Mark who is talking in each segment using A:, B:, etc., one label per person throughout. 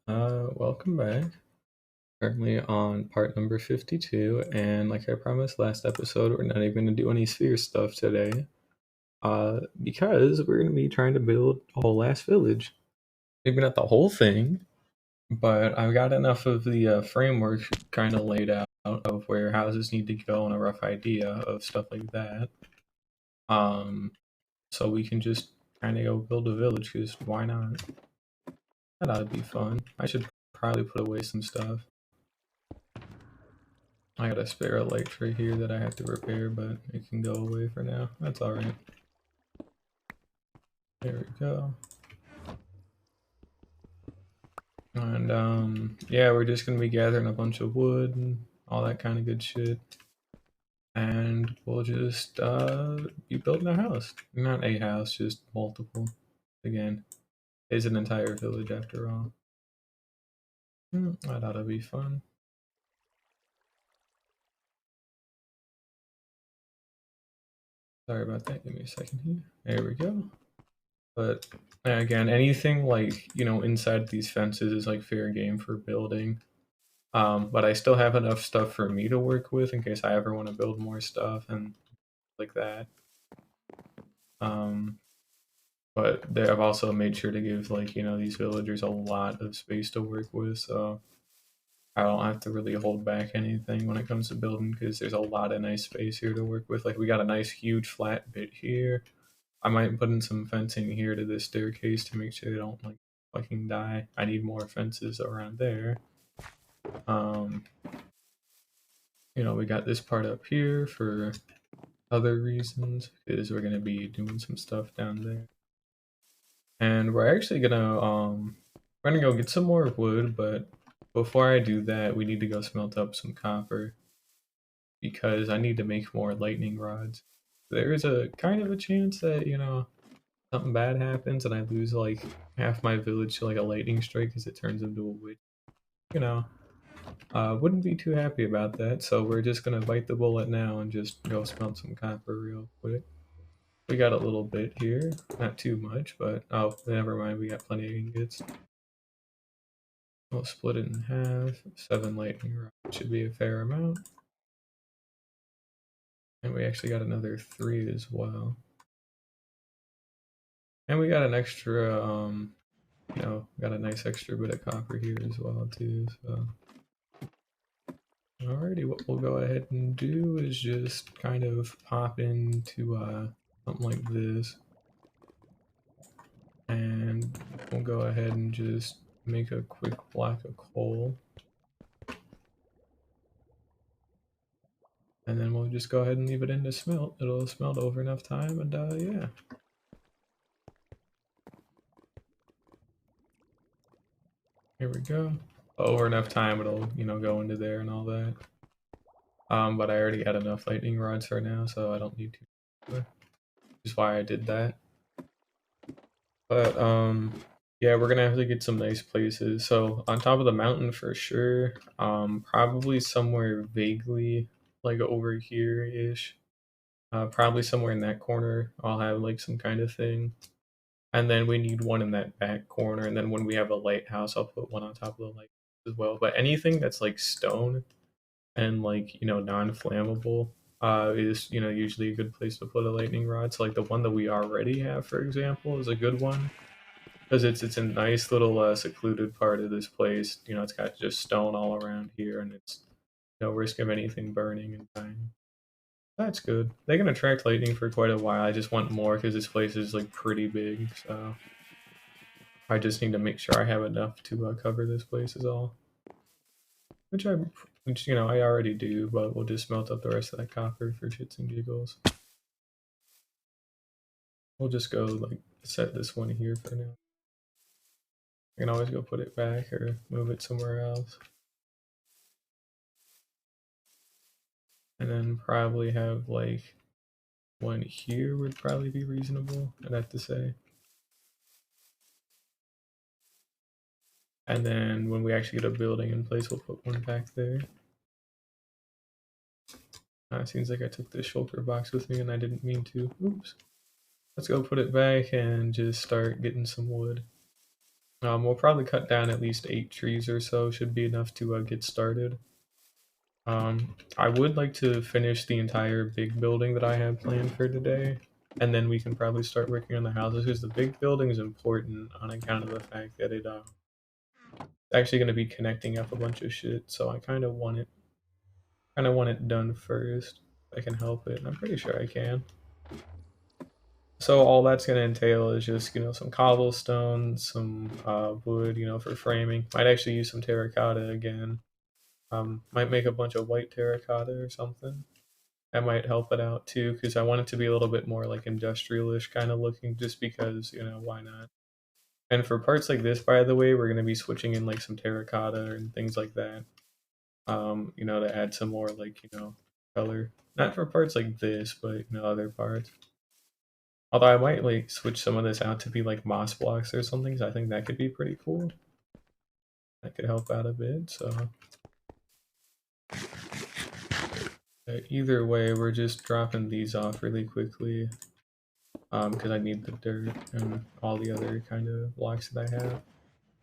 A: Welcome back. Currently on part number 52, and like I promised last episode, we're not even going to do any sphere stuff today, because we're going to be trying to build a whole ass village. Maybe not the whole thing, but I've got enough of the framework kind of laid out of where houses need to go and a rough idea of stuff like that. Um, so we can just kind of go build a village, because why not? That ought to be fun. I should probably put away some stuff. I got a spare light right here that I have to repair, but it can go away for now. That's alright. There we go. And yeah, we're just gonna be gathering a bunch of wood and all that kind of good shit. And we'll just be building a house. Not a house, just multiple. Again, it's an entire village after all. That ought to be fun. Sorry about that. Give me a second here. There we go. But again, anything like, inside these fences is like fair game for building. But I still have enough stuff for me to work with in case I ever want to build more stuff and like that. Um, but I've also made sure to give these villagers a lot of space to work with, so I don't have to really hold back anything when it comes to building because there's a lot of nice space here to work with. Like we got a nice huge flat bit here. I might put in some fencing here to this staircase to make sure they don't fucking die. I need more fences around there. Um, we got this part up here for other reasons because we're gonna be doing some stuff down there. And we're actually we're gonna go get some more wood, but before I do that, we need to go smelt up some copper because I need to make more lightning rods. There is a kind of a chance that, something bad happens and I lose like half my village to like a lightning strike because it turns into a witch. You know, wouldn't be too happy about that, so we're just gonna bite the bullet now and just go smelt some copper real quick. We got a little bit here, not too much, but oh, never mind, we got plenty of ingots. We'll split it in half. 7 lightning rods should be a fair amount. And we actually got another 3 as well. And we got an extra, got a nice extra bit of copper here as well too, so. Alrighty, what we'll go ahead and do is just kind of pop into something like this. And we'll go ahead and just make a quick block of coal. And then we'll just go ahead and leave it in to smelt. It'll smelt over enough time, and yeah. Here we go. Over enough time, it'll, go into there and all that. But I already had enough lightning rods for now, so I don't need to. Which is why I did that. But, yeah, we're gonna have to get some nice places. So, on top of the mountain for sure. Probably somewhere vaguely, like over here-ish. Probably somewhere in that corner, I'll have like some kind of thing. And then we need one in that back corner. And then when we have a lighthouse, I'll put one on top of the lighthouse as well. But anything that's like stone and non-flammable is usually a good place to put a lightning rod. So like the one that we already have, for example, is a good one because it's a nice little secluded part of this place. It's got just stone all around here, and it's no risk of anything burning and dying. That's good. They can attract lightning for quite a while. I just want more because this place is like pretty big, so I just need to make sure I have enough to cover this place is all. Which I already do, but we'll just melt up the rest of that copper for shits and giggles. We'll just go like set this one here for now. I can always go put it back or move it somewhere else. And then probably have like one here would probably be reasonable, I'd have to say. And then when we actually get a building in place, we'll put one back there. It seems like I took this shulker box with me and I didn't mean to. Oops. Let's go put it back and just start getting some wood. We'll probably cut down at least 8 trees or so, should be enough to get started. I would like to finish the entire big building that I have planned for today, and then we can probably start working on the houses, because the big building is important on account of the fact that it's actually going to be connecting up a bunch of shit, so I kind of want it done first. If I can help it, and I'm pretty sure I can. So all that's going to entail is just, some cobblestone, some wood, for framing. Might actually use some terracotta again. Might make a bunch of white terracotta or something. That might help it out too, because I want it to be a little bit more like industrialish kind of looking, just because, why not? And for parts like this, by the way, we're going to be switching in like some terracotta and things like that, to add some more like, color. Not for parts like this, but, other parts. Although I might like switch some of this out to be like moss blocks or something, 'cause I think that could be pretty cool. That could help out a bit, so. Either way, we're just dropping these off really quickly, because I need the dirt and all the other kind of blocks that I have.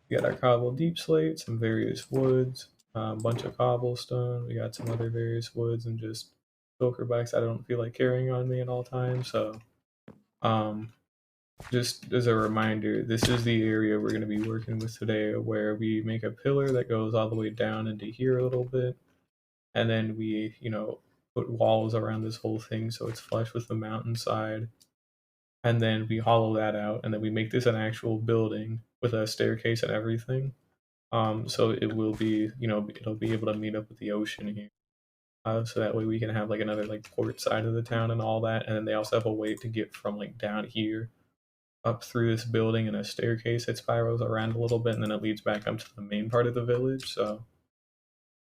A: We got our cobble deep slate, some various woods, a bunch of cobblestone. We got some other various woods and just filker bikes I don't feel like carrying on me at all times. So, just as a reminder, this is the area we're going to be working with today, where we make a pillar that goes all the way down into here a little bit, and then we, put walls around this whole thing so it's flush with the mountainside, and then we hollow that out, and then we make this an actual building with a staircase and everything. So it will be, it'll be able to meet up with the ocean here. So that way we can have like another like port side of the town and all that, and then they also have a way to get from like down here up through this building in a staircase that spirals around a little bit, and then it leads back up to the main part of the village. So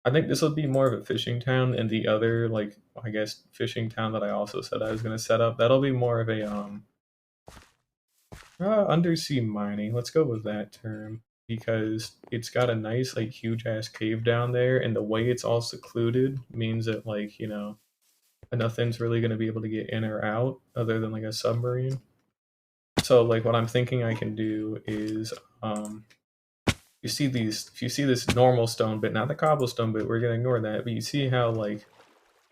A: I think this will be more of a fishing town, and the other, like, I guess, fishing town that I also said I was going to set up, that'll be more of a undersea mining. Let's go with that term, because it's got a nice, like, huge ass cave down there, and the way it's all secluded means that, like, nothing's really going to be able to get in or out other than like a submarine. So, like, what I'm thinking I can do is, if you see this normal stone bit, not the cobblestone bit, we're gonna ignore that, but you see how, like,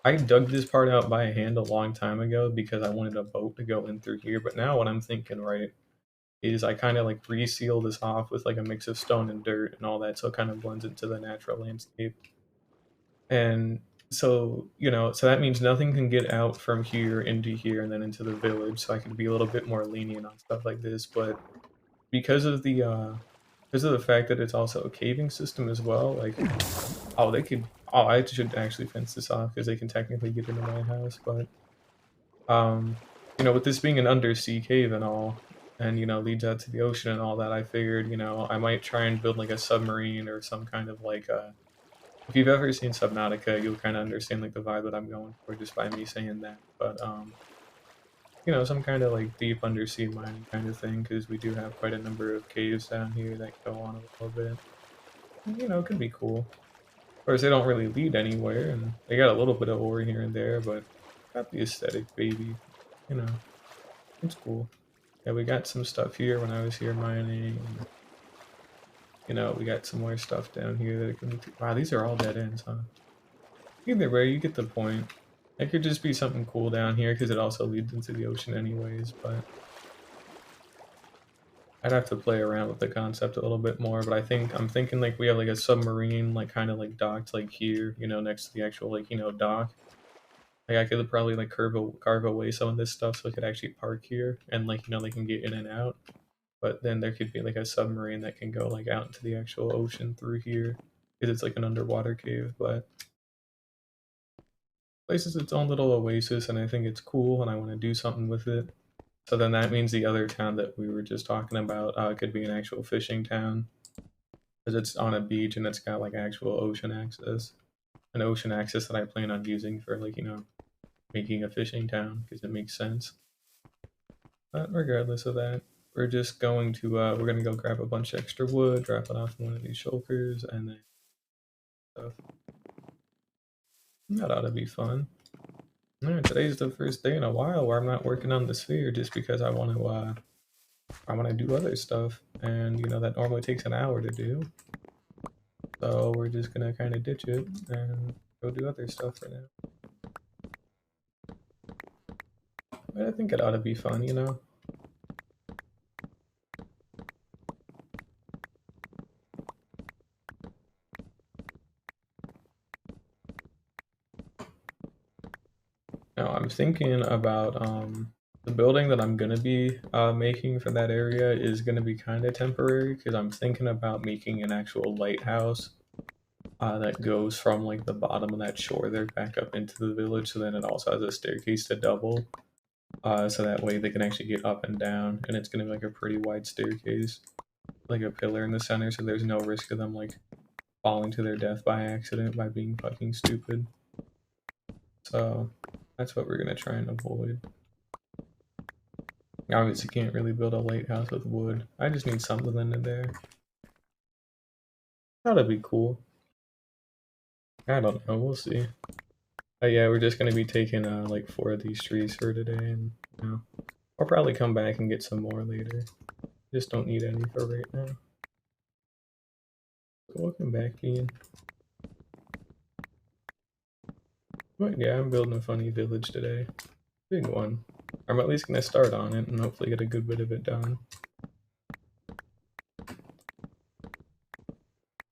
A: I dug this part out by hand a long time ago because I wanted a boat to go in through here, but now what I'm thinking, right, is I kind of like reseal this off with like a mix of stone and dirt and all that, so it kind of blends into the natural landscape. And so, so that means nothing can get out from here into here and then into the village, so I can be a little bit more lenient on stuff like this. But because of the fact that it's also a caving system as well, like, I should actually fence this off because they can technically get into my house. But with this being an undersea cave and all, and leads out to the ocean and all that, I figured, I might try and build like a submarine or some kind of like if you've ever seen Subnautica, you'll kind of understand like the vibe that I'm going for just by me saying that. But some kind of like deep undersea mining kind of thing, because we do have quite a number of caves down here that go on a little bit. And, it could be cool. Of course, they don't really lead anywhere, and they got a little bit of ore here and there, but got the aesthetic, baby. You know, it's cool. Yeah, we got some stuff here when I was here mining. We got some more stuff down here that it can. Wow, these are all dead ends, huh? Either way, you get the point. It could just be something cool down here because it also leads into the ocean anyways, but I'd have to play around with the concept a little bit more. But I'm thinking like we have like a submarine like kind of like docked like here, next to the actual like, dock. Like I could probably like carve away some of this stuff so I could actually park here and like, they can get in and out. But then there could be like a submarine that can go like out into the actual ocean through here because it's like an underwater cave. But place is its own little oasis, and I think it's cool, and I want to do something with it. So then that means the other town that we were just talking about could be an actual fishing town, because it's on a beach and it's got like actual ocean access, an ocean access that I plan on using for like making a fishing town because it makes sense. But regardless of that, we're gonna go grab a bunch of extra wood, drop it off in one of these shulkers, and then stuff. That ought to be fun. Alright, today's the first day in a while where I'm not working on the sphere just because I want to I want to do other stuff, and you know that normally takes an hour to do. So we're just gonna kind of ditch it and go do other stuff for now. But I think it ought to be fun, you know. Now I'm thinking about the building that I'm gonna be making for that area is gonna be kind of temporary because I'm thinking about making an actual lighthouse that goes from like the bottom of that shore there back up into the village. So then it also has a staircase to double, so that way they can actually get up and down, and it's gonna be like a pretty wide staircase, like a pillar in the center, so there's no risk of them like falling to their death by accident by being fucking stupid. So that's what we're gonna try and avoid. Obviously can't really build a lighthouse with wood. I just need something in there. That'd be cool. I don't know, we'll see. Yeah, we're just gonna be taking like 4 of these trees for today, and you know, I'll probably come back and get some more later. Just don't need any for right now. So welcome back, Ian. But yeah, I'm building a funny village today. Big one. I'm at least gonna start on it and hopefully get a good bit of it done.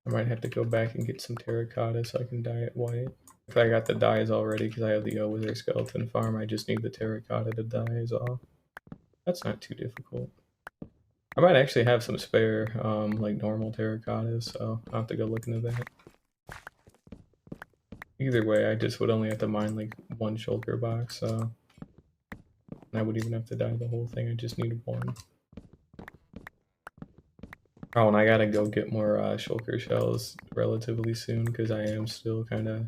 A: I might have to go back and get some terracotta so I can dye it white. If I got the dyes already because I have the Wither Skeleton farm, I just need the terracotta to dye is all. That's not too difficult. I might actually have some spare, like normal terracottas, so I'll have to go look into that. Either way, I just would only have to mine like 1 shulker box, so I wouldn't even have to dye the whole thing, I just need 1. Oh, and I gotta go get more shulker shells relatively soon because I am still kind of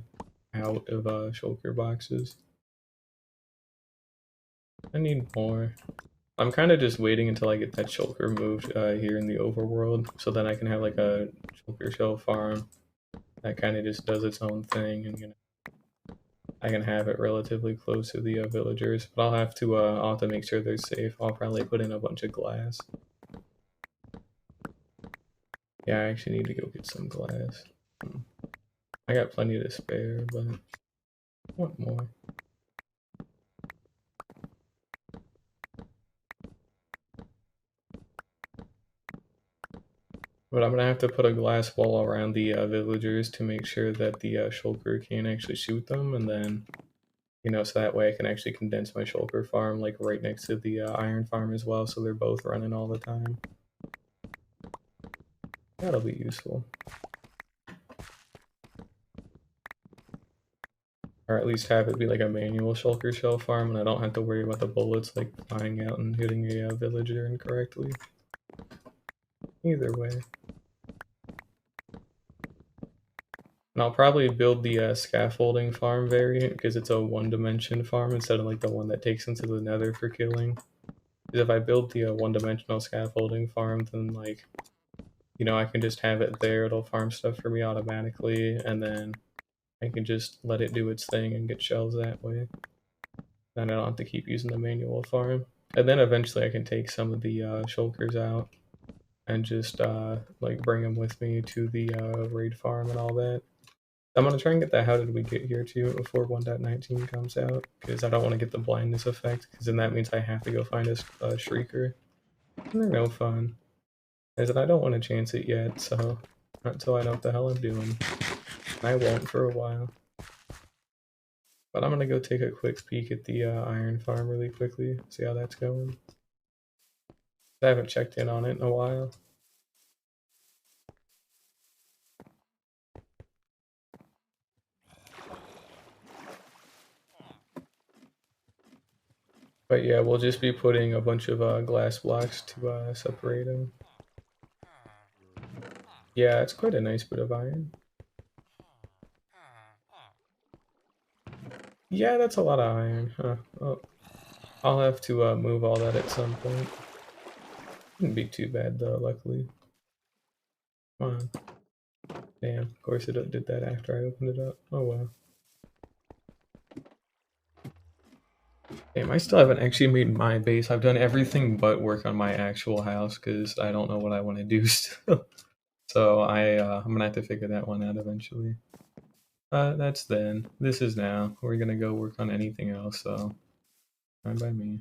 A: out of shulker boxes. I need more. I'm kind of just waiting until I get that shulker moved here in the overworld, so then I can have like a shulker shell farm that kind of just does its own thing, and you know, I can have it relatively close to the villagers. But I'll have to make sure they're safe. I'll probably put in a bunch of glass. Yeah, I actually need to go get some glass. I got plenty to spare, but I want more. But I'm gonna have to put a glass wall around the villagers to make sure that the shulker can't actually shoot them, and then, you know, so that way I can actually condense my shulker farm like right next to the iron farm as well, so they're both running all the time. That'll be useful. Or at least have it be like a manual shulker shell farm, and I don't have to worry about the bullets like flying out and hitting a villager incorrectly. Either way. And I'll probably build the scaffolding farm variant because it's a one-dimension farm instead of like the one that takes into the nether for killing. Because if I build the one-dimensional scaffolding farm, then like, you know, I can just have it there, it'll farm stuff for me automatically, and then I can just let it do its thing and get shells that way. Then I don't have to keep using the manual farm. And then eventually I can take some of the shulkers out and just like bring them with me to the raid farm and all that. I'm gonna try and get that How Did We Get Here too before 1.19 comes out, because I don't want to get the blindness effect, because then that means I have to go find a Shrieker. And they're no fun. I said I don't want to chance it yet, so not until I know what the hell I'm doing. I won't for a while. But I'm gonna go take a quick peek at the iron farm really quickly, see how that's going. I haven't checked in on it in a while. But yeah, we'll just be putting a bunch of glass blocks to separate them. Yeah, it's quite a nice bit of iron. Yeah, that's a lot of iron, huh? Oh, I'll have to move all that at some point. Wouldn't be too bad though, luckily. Come on. Damn, of course it did that after I opened it up. Oh well. Damn, I still haven't actually made my base. I've done everything but work on my actual house because I don't know what I want to do still. So I'm gonna have to figure that one out eventually. That's then. This is now. We're gonna go work on anything else, so fine by me.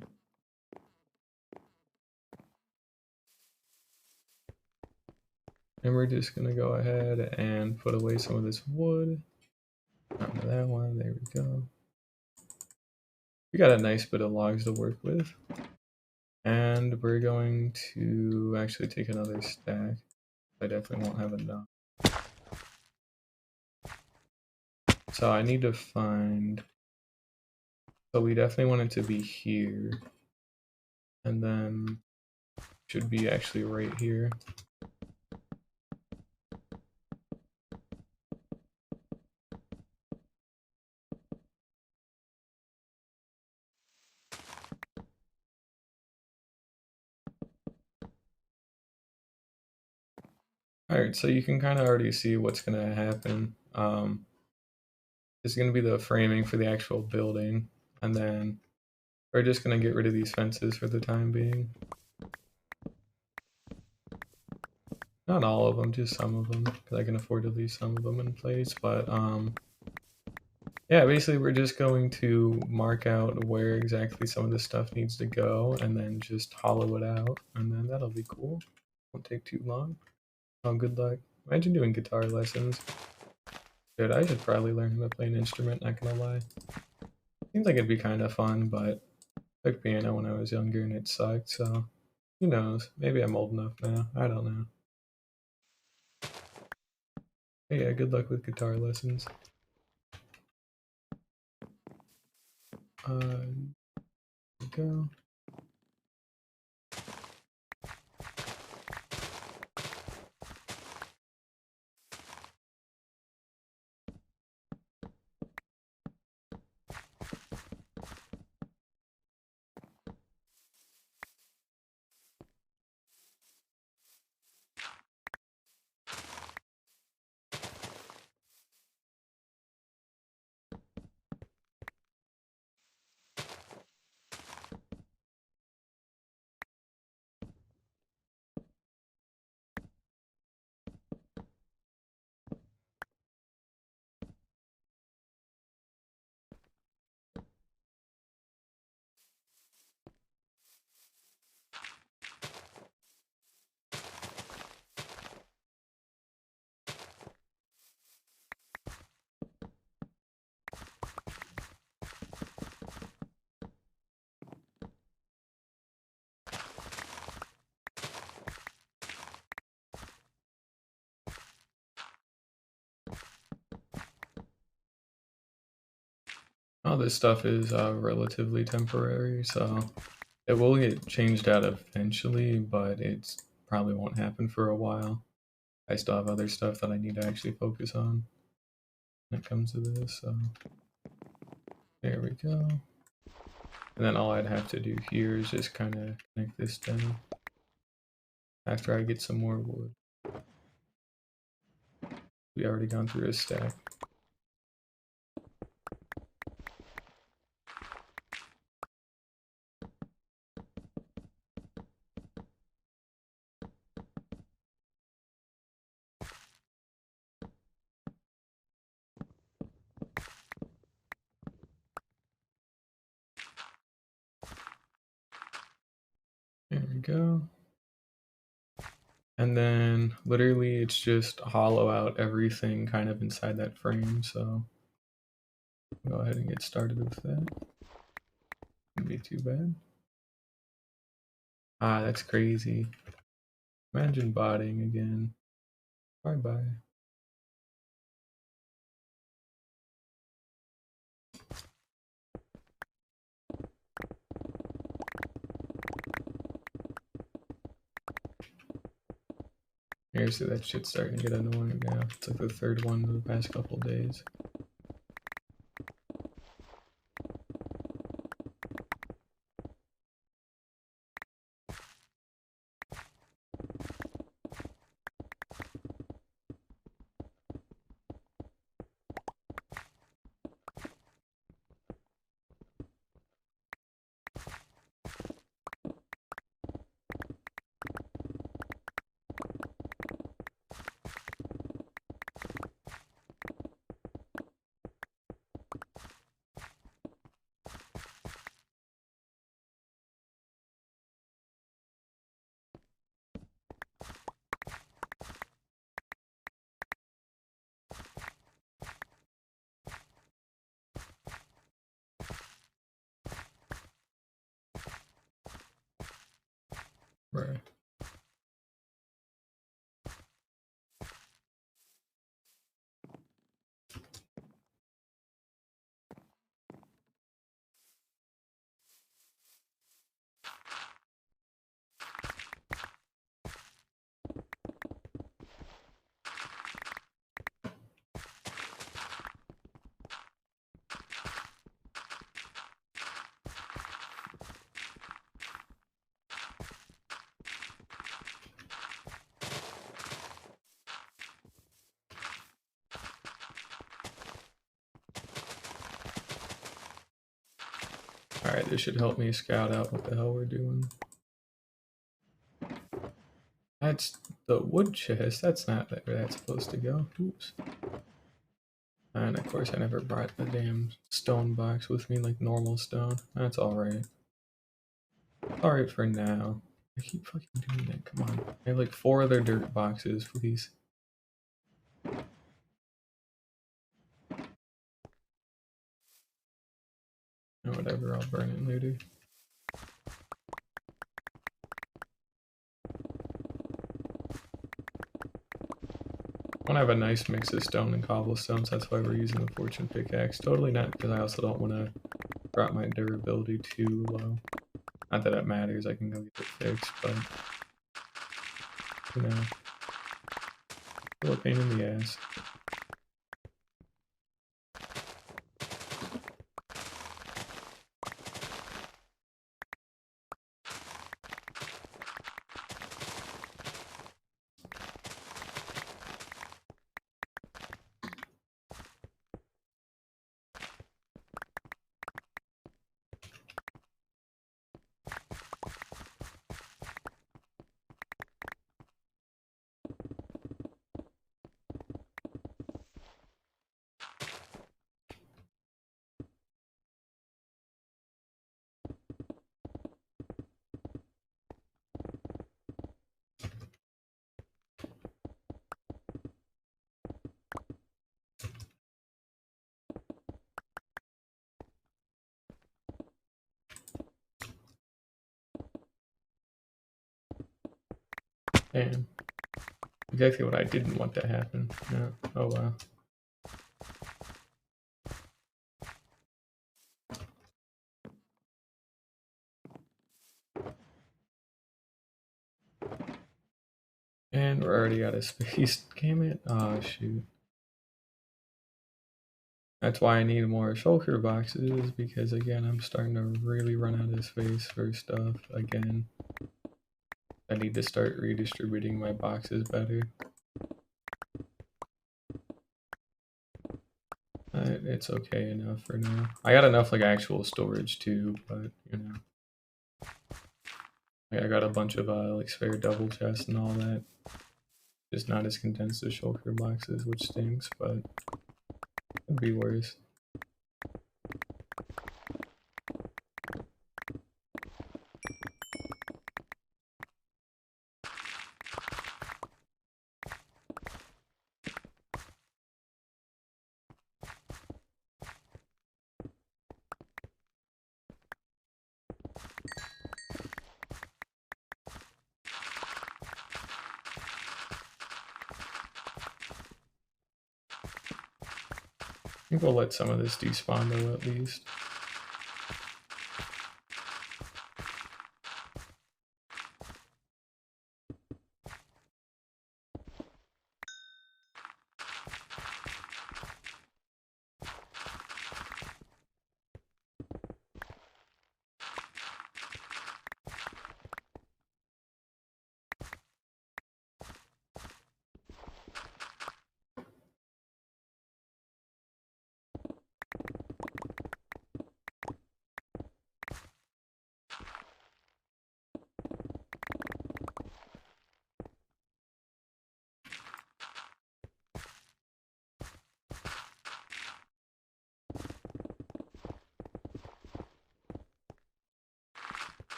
A: And we're just gonna go ahead and put away some of this wood. Onto that one, there we go. We got a nice bit of logs to work with. And we're going to actually take another stack. I definitely won't have enough. So I need to find, so we definitely want it to be here. And then should be actually right here. Alright, so you can kind of already see what's going to happen. It's going to be the framing for the actual building, and then we're just going to get rid of these fences for the time being. Not all of them, just some of them, because I can afford to leave some of them in place, but yeah, basically we're just going to mark out where exactly some of this stuff needs to go, and then just hollow it out, and then that'll be cool. Won't take too long. Oh, good luck. Imagine doing guitar lessons. Dude, I should probably learn how to play an instrument, not gonna lie. Seems like it'd be kind of fun, but I took piano when I was younger and it sucked, so who knows? Maybe I'm old enough now. I don't know. Hey, yeah, good luck with guitar lessons. There we go. All this stuff is relatively temporary, so it will get changed out eventually, but it probably won't happen for a while. I still have other stuff that I need to actually focus on when it comes to this, so there we go. And then all I'd have to do here is just kind of connect this down after I get some more wood. We already gone through a stack. There we go. And then literally it's just hollow out everything kind of inside that frame, so go ahead and get started with that. Wouldn't be too bad. Ah, that's crazy. Imagine botting again. Bye bye. Seriously, that shit's starting to get annoying now. It's like the third one in the past couple days. Alright, this should help me scout out what the hell we're doing. That's the wood chest. That's not where that's supposed to go. Oops. And of course I never brought the damn stone box with me like normal stone. That's alright. Alright for now. I keep fucking doing that. Come on. I have like 4 other dirt boxes, please. Oh, whatever, I'll burn it later. I want to have a nice mix of stone and cobblestones, that's why we're using the fortune pickaxe. Totally not because I also don't want to drop my durability too low. Not that it matters, I can go get it fixed, but you know, still a pain in the ass. Damn. Exactly what I didn't want to happen. Yeah. Oh wow. And we're already out of space. Damn it. Oh shoot. That's why I need more shulker boxes, because again, I'm starting to really run out of space for stuff again. I need to start redistributing my boxes better. It's okay enough for now. I got enough like actual storage too, but you know. Like, I got a bunch of like spare double chests and all that. Just not as condensed as shulker boxes, which stinks, but could be worse. I think we'll let some of this despawn though, at least.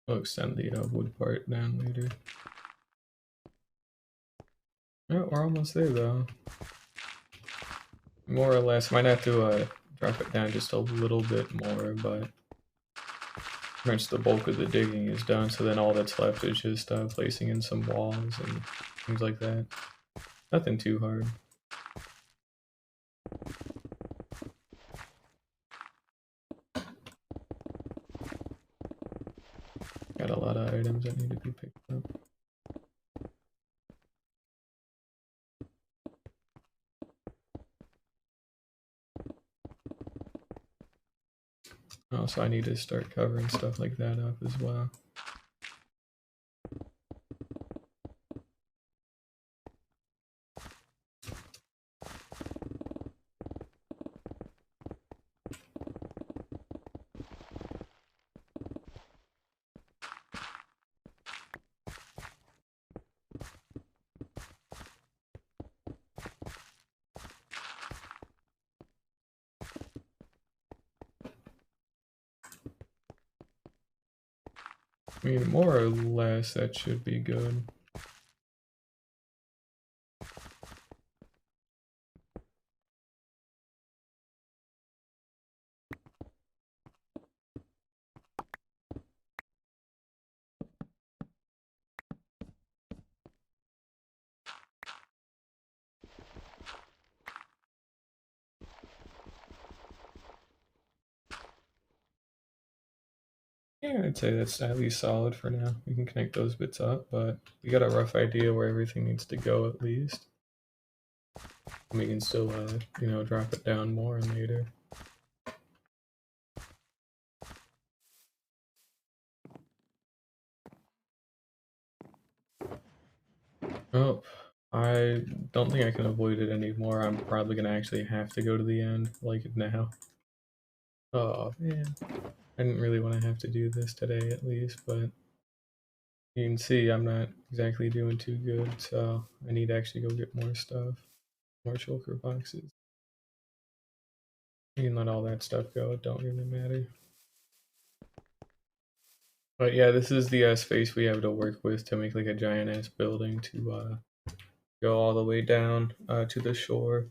A: We'll extend the wood part down later. Oh, we're almost there though. More or less. Might have to drop it down just a little bit more, but pretty much the bulk of the digging is done, so then all that's left is just placing in some walls and things like that. Nothing too hard. Got a lot of items that need to be picked up. Oh, so I need to start covering stuff like that up as well. I mean, more or less, that should be good. Yeah, I'd say that's at least solid for now. We can connect those bits up, but we got a rough idea where everything needs to go at least. We can still, drop it down more later. Oh, I don't think I can avoid it anymore. I'm probably gonna actually have to go to the end, like now. Oh man, I didn't really want to have to do this today at least, but you can see I'm not exactly doing too good, so I need to actually go get more stuff, more shulker boxes. You can let all that stuff go, it don't really matter. But yeah, this is the space we have to work with to make like a giant ass building to go all the way down to the shore.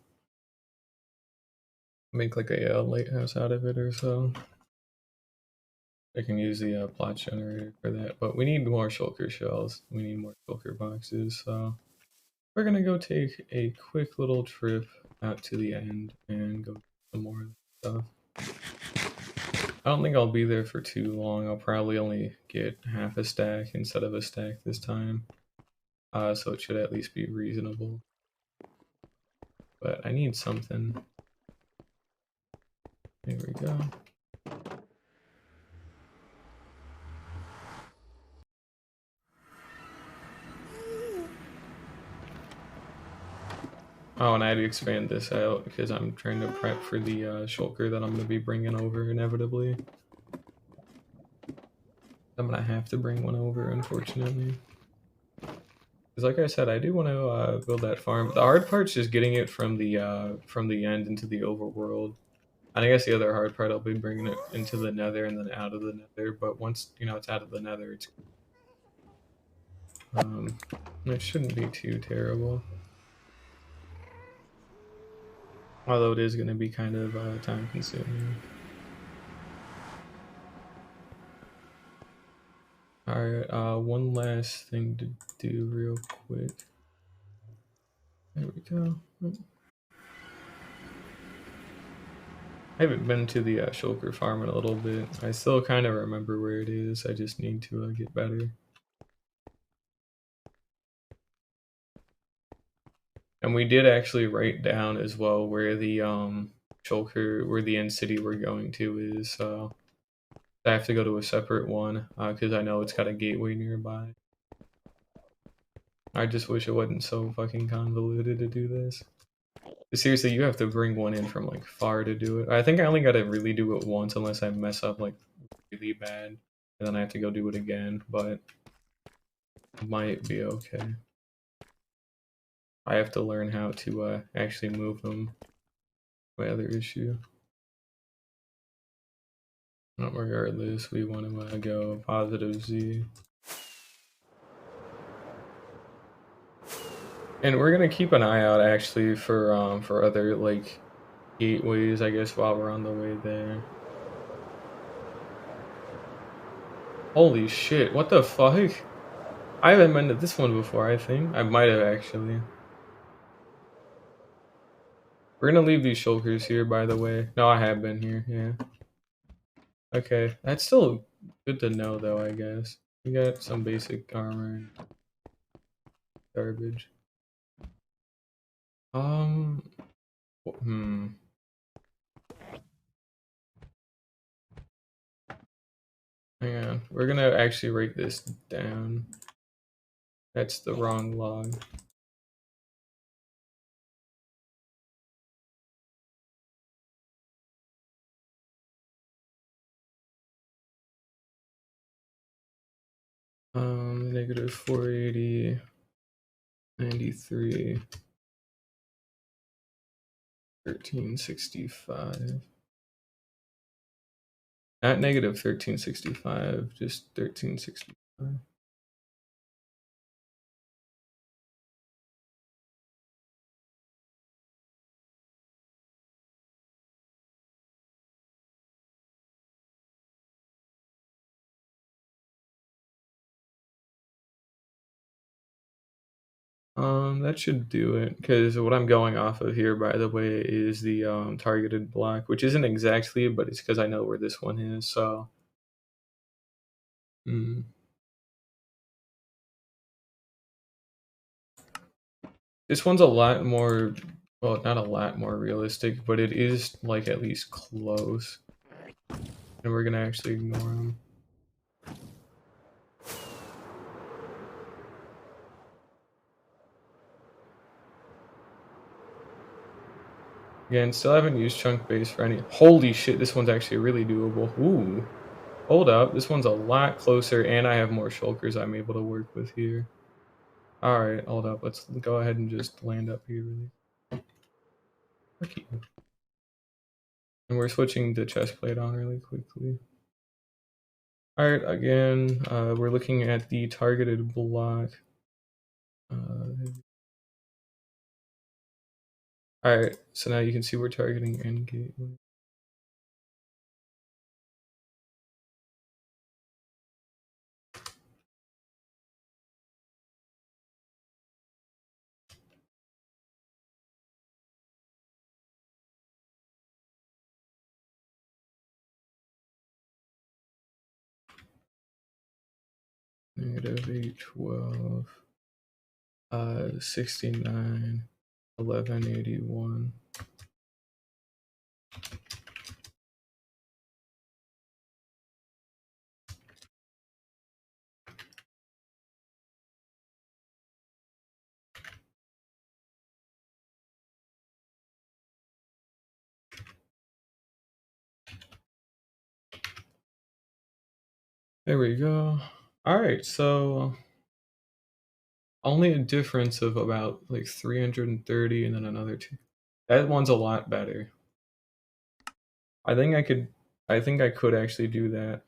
A: Make like a lighthouse out of it or so. I can use the plot generator for that, but we need more shulker shells. We need more shulker boxes, so we're gonna go take a quick little trip out to the end and go some more stuff. I don't think I'll be there for too long. I'll probably only get half a stack instead of a stack this time. So it should at least be reasonable. But I need something. There we go. Oh, and I had to expand this out because I'm trying to prep for the shulker that I'm going to be bringing over inevitably. I'm going to have to bring one over, unfortunately. Because like I said, I do want to build that farm. The hard part's just getting it from the end into the overworld. And I guess the other hard part, I'll be bringing it into the nether and then out of the nether. But once, it's out of the nether, it shouldn't be too terrible. Although it is going to be kind of time consuming. Alright, one last thing to do real quick. There we go. I haven't been to the shulker farm in a little bit. I still kind of remember where it is. I just need to get better. And we did actually write down as well where the shulker, where the end city we're going to is. So I have to go to a separate one because I know it's got a gateway nearby. I just wish it wasn't so fucking convoluted to do this. Seriously, you have to bring one in from like far to do it. I think I only gotta really do it once unless I mess up like really bad. And then I have to go do it again, but it might be okay. I have to learn how to actually move them. My other issue. Not regardless, we want to go positive Z. And we're gonna keep an eye out actually for other like gateways, I guess, while we're on the way there. Holy shit, what the fuck? I haven't been to this one before, I think. I might have actually. We're gonna leave these shulkers here, by the way. No, I have been here, yeah. Okay, that's still good to know, though, I guess. We got some basic armor and garbage. Hmm. on. We're gonna actually write this down. That's the wrong log. Negative 480, 93, 1365. Not negative 1365, just 1365. That should do it, because what I'm going off of here, by the way, is the targeted block, which isn't exactly, but it's because I know where this one is, so. Mm. This one's a lot more, well, not a lot more realistic, but it is, like, at least close. And we're gonna actually ignore them. Again, still haven't used chunk base for any. Holy shit, this one's actually really doable. Ooh. Hold up, this one's a lot closer, and I have more shulkers I'm able to work with here. Alright, hold up, let's go ahead and just land up here really. Fuck you. And we're switching the chest plate on really quickly. Alright, again, we're looking at the targeted block. Alright, so now you can see we're targeting end gateway. Negative 812, 69, 1181. There we go. Alright, so only a difference of about like 330 and then another two. That one's a lot better. I think I could actually do that.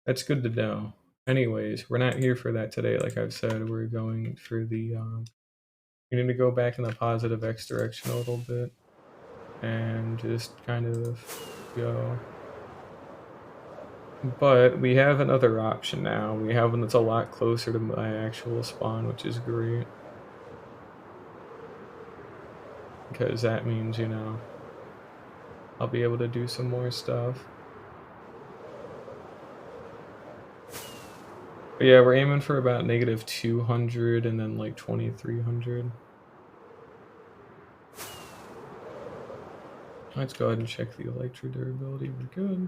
A: That's good to know. Anyways, we're not here for that today, like I've said. We're going for the we need to go back in the positive X direction a little bit and just kind of go. But we have another option now. We have one that's a lot closer to my actual spawn, which is great. Because that means, you know, I'll be able to do some more stuff. But yeah, we're aiming for about negative 200 and then like 2300. Let's go ahead and check the electro durability. We're good.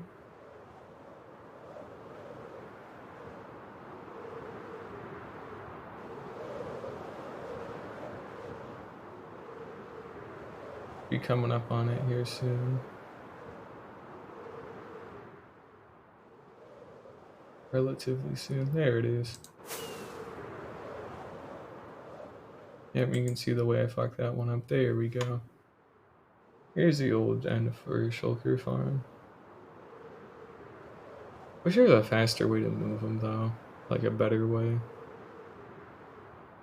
A: Be coming up on it here soon. Relatively soon. There it is. Yep, you can see the way I fucked that one up. There we go. Here's the old end for Shulker Farm. Wish there was a faster way to move them though. Like a better way.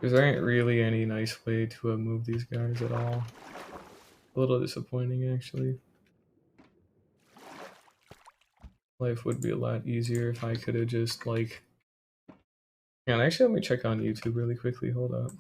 A: Because there ain't really any nice way to move these guys at all. A little disappointing actually. Life would be a lot easier if I could have just like... Yeah, actually let me check on YouTube really quickly, hold up.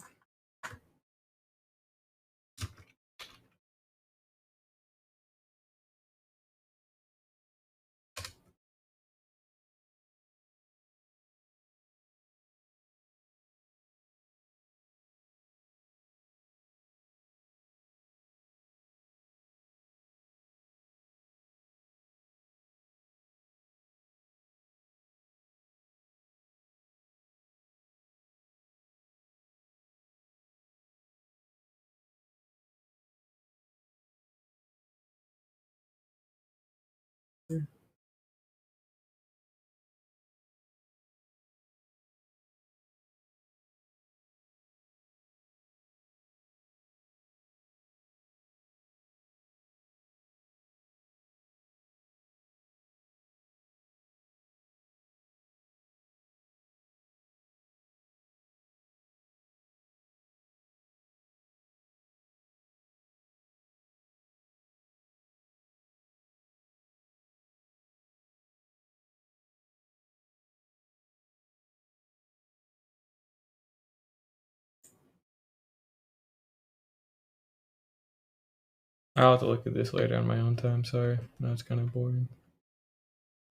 A: I'll have to look at this later on my own time. Sorry, no, it's kind of boring.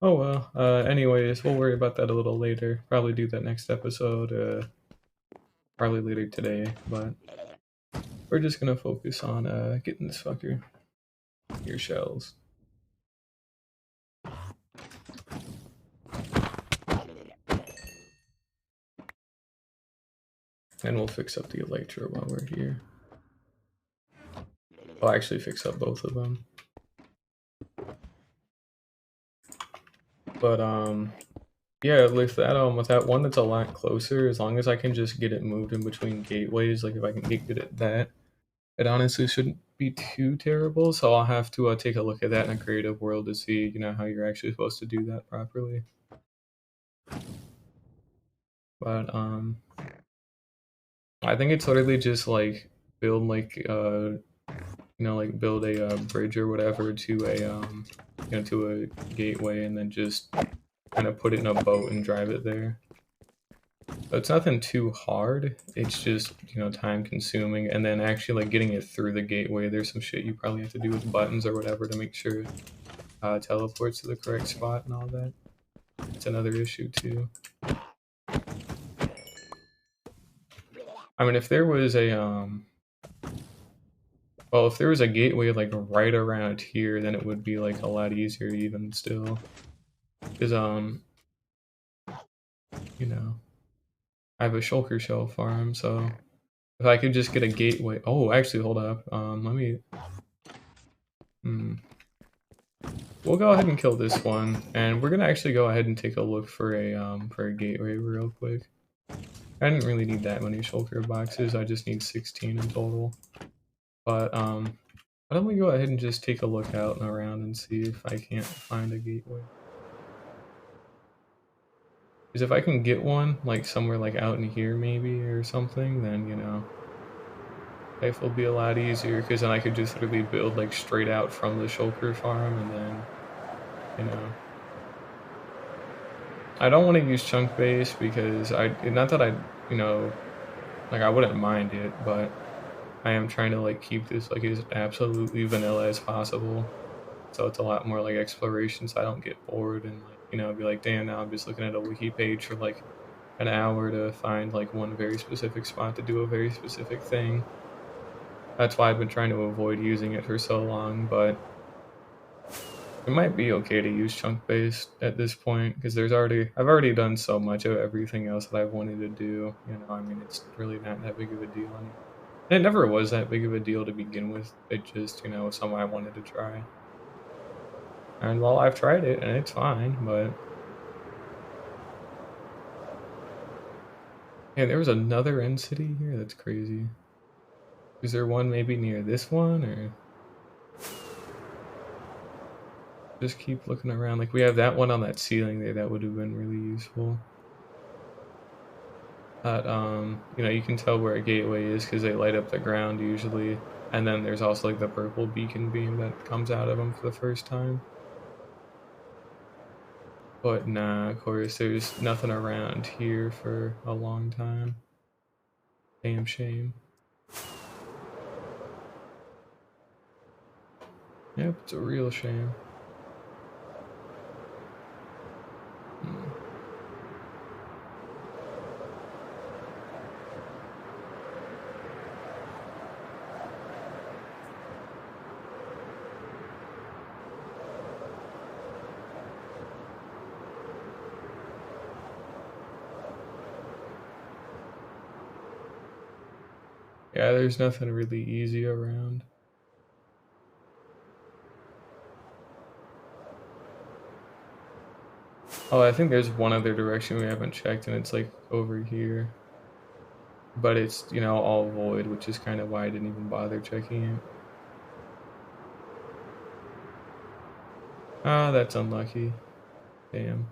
A: Oh well. Anyways, we'll worry about that a little later. Probably do that next episode. Probably later today. But we're just gonna focus on getting this fucker your shells. And we'll fix up the Elytra while we're here. I'll actually fix up both of them. But yeah, with that one that's a lot closer, as long as I can just get it moved in between gateways, like if I can get good at that, it honestly shouldn't be too terrible. So I'll have to take a look at that in a creative world to see, how you're actually supposed to do that properly. But I think it's literally just like build like like build a bridge or whatever to a gateway, and then just kind of put it in a boat and drive it there. So it's nothing too hard. It's just time consuming, and then actually like getting it through the gateway. There's some shit you probably have to do with buttons or whatever to make sure it teleports to the correct spot and all that. It's another issue too. I mean, if there was a if there was a gateway like right around here, then it would be like a lot easier even still. Because I have a shulker shell farm, so if I could just get a gateway. Oh, actually, hold up. Let me. We'll go ahead and kill this one, and we're gonna actually go ahead and take a look for a gateway real quick. I didn't really need that many shulker boxes. I just need 16 in total. But why don't we go ahead and just take a look out and around and see if I can't find a gateway. Because if I can get one, like somewhere like out in here maybe or something, then life will be a lot easier, because then I could just literally build like straight out from the shulker farm, and then I don't want to use chunk base because not that I like I wouldn't mind it, but I am trying to like keep this like as absolutely vanilla as possible, so it's a lot more like exploration, so I don't get bored and like be like, damn, now I'm just looking at a wiki page for like an hour to find like one very specific spot to do a very specific thing. That's why I've been trying to avoid using it for so long, but it might be okay to use chunk based at this point, because I've already done so much of everything else that I've wanted to do. I mean, it's really not that big of a deal anymore. It never was that big of a deal to begin with. It just was something I wanted to try. And well, I've tried it and it's fine, but yeah, there was another end city here. That's crazy. Is there one maybe near this one, or just keep looking around? Like we have that one on that ceiling there. That would have been really useful. But you can tell where a gateway is because they light up the ground usually, and then there's also like the purple beacon beam that comes out of them for the first time. But nah, of course, there's nothing around here for a long time. Damn shame. Yep, it's a real shame. Yeah, there's nothing really easy around. Oh, I think there's one other direction we haven't checked, and it's like over here. But it's, all void, which is kind of why I didn't even bother checking it. Ah, that's unlucky. Damn.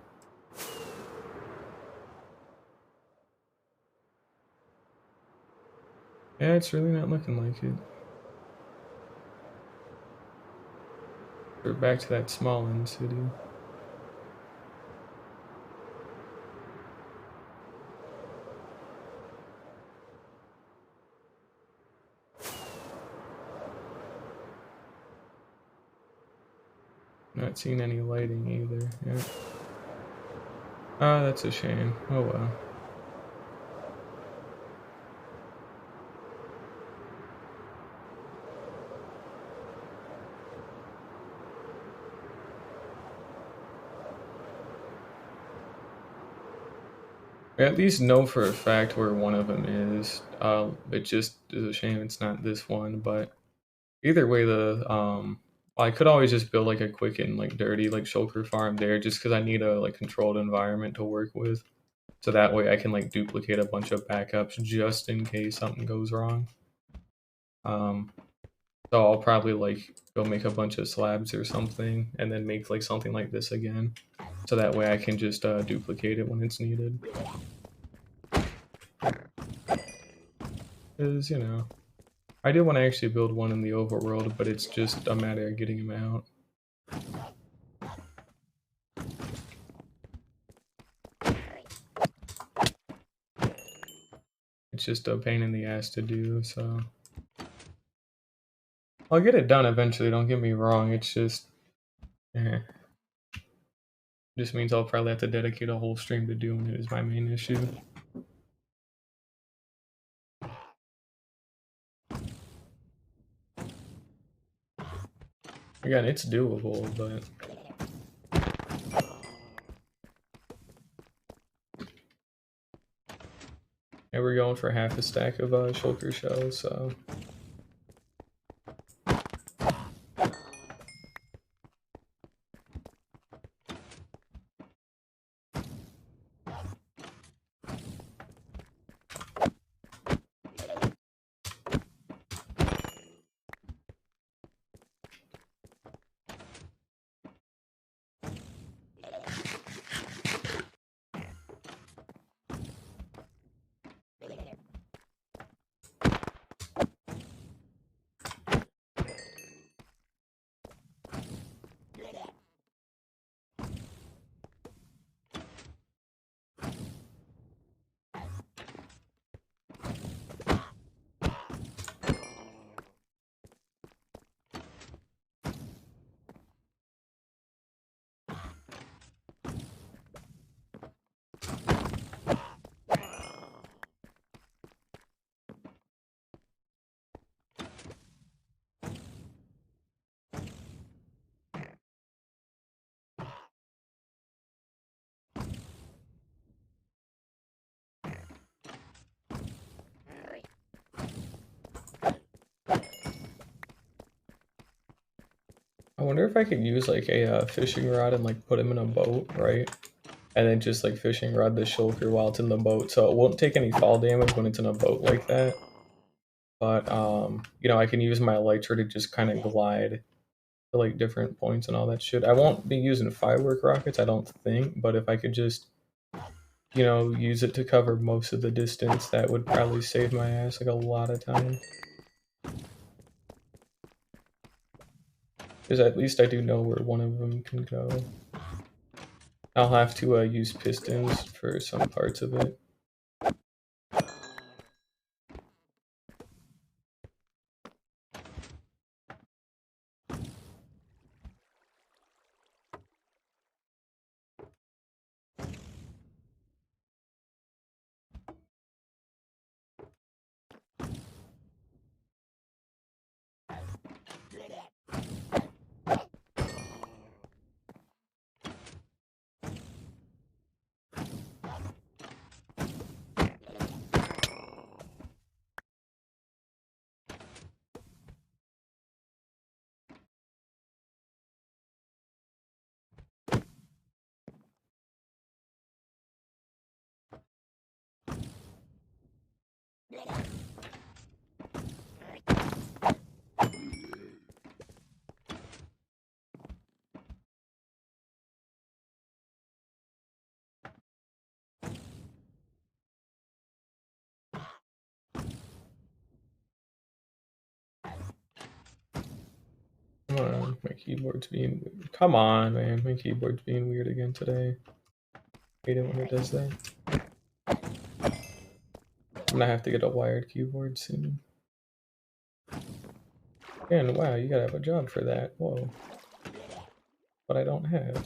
A: Yeah, it's really not looking like it. We're back to that small end city. Not seeing any lighting either. Yeah. Ah, that's a shame. Oh well. I at least know for a fact where one of them is. It just is a shame it's not this one, but either way, I could always just build like a quick and like dirty like shulker farm there, just because I need a like controlled environment to work with, so that way I can like duplicate a bunch of backups just in case something goes wrong. Um, so I'll probably like go make a bunch of slabs or something, and then make like something like this again, so that way I can just duplicate it when it's needed. Because I do want to actually build one in the overworld, but it's just a matter of getting him out. It's just a pain in the ass to do, so I'll get it done eventually, don't get me wrong, it's just just means I'll probably have to dedicate a whole stream to doing it is my main issue. Again, it's doable, but yeah, we're going for half a stack of shulker shells, so I wonder if I could use like a fishing rod and like put him in a boat, right? And then just like fishing rod the shulker while it's in the boat, so it won't take any fall damage when it's in a boat like that. But I can use my elytra to just kind of glide to like different points and all that shit. I won't be using firework rockets, I don't think, but if I could just use it to cover most of the distance, that would probably save my ass like a lot of time. Because at least I do know where one of them can go. I'll have to use pistons for some parts of it. Come on, my keyboard's being weird. Come on, man, my keyboard's being weird again today. Hate it when it does that. I'm gonna have to get a wired keyboard soon. And wow, you gotta have a job for that. Whoa. but I don't have.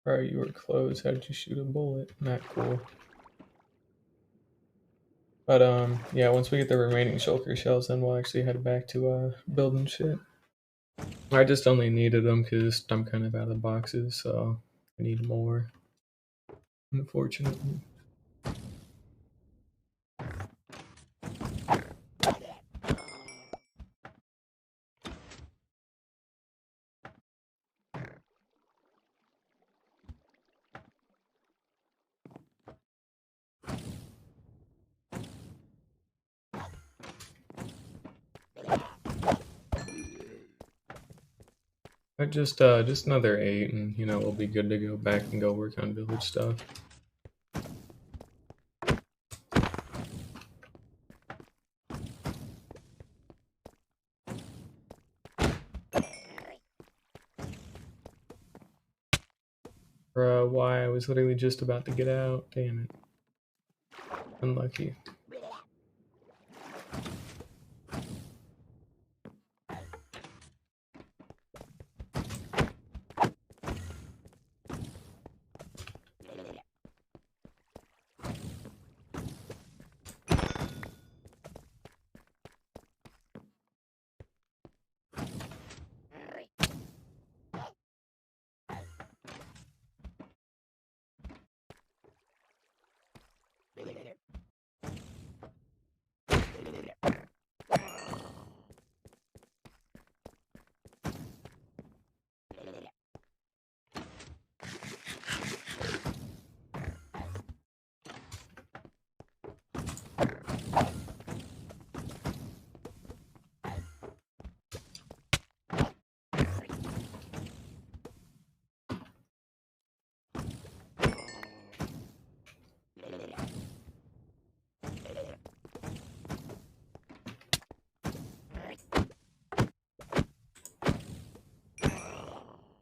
A: Alright, you were close. How did you shoot a bullet? Not cool. But yeah, once we get the remaining shulker shells, then we'll actually head back to building shit. I just only needed them because I'm kind of out of boxes, so I need more, unfortunately. But just another 8, and you know we'll be good to go back and go work on village stuff. Why? I was literally just about to get out. Damn it. Unlucky.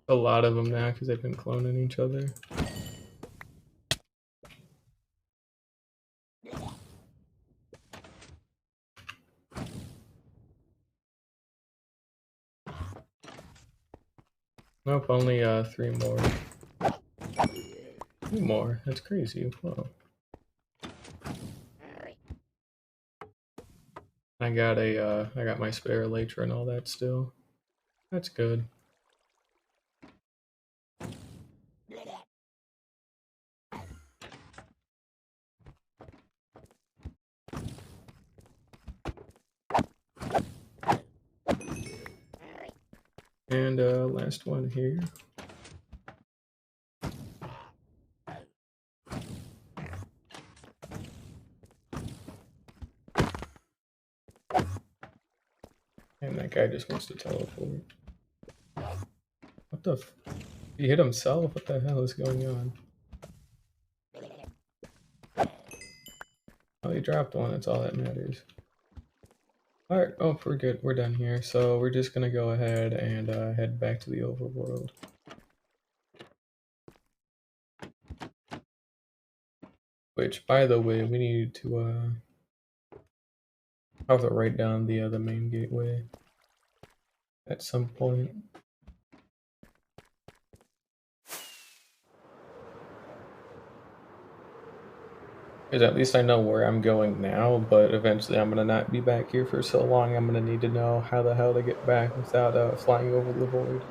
A: A lot of them now because they've been cloning each other. Nope, only 3 more. 2 more. That's crazy. Whoa. I got my spare elytra and all that still. That's good. And last one here. And that guy just wants to teleport. What the f- He hit himself? What the hell is going on? Oh, he dropped one, that's all that matters. Alright, oh, we're good. We're done here. So we're just gonna go ahead and head back to the overworld. Which, by the way, we need to have to write down the main gateway at some point. Because at least I know where I'm going now, but eventually I'm gonna not be back here for so long. I'm gonna need to know how the hell to get back without flying over the void.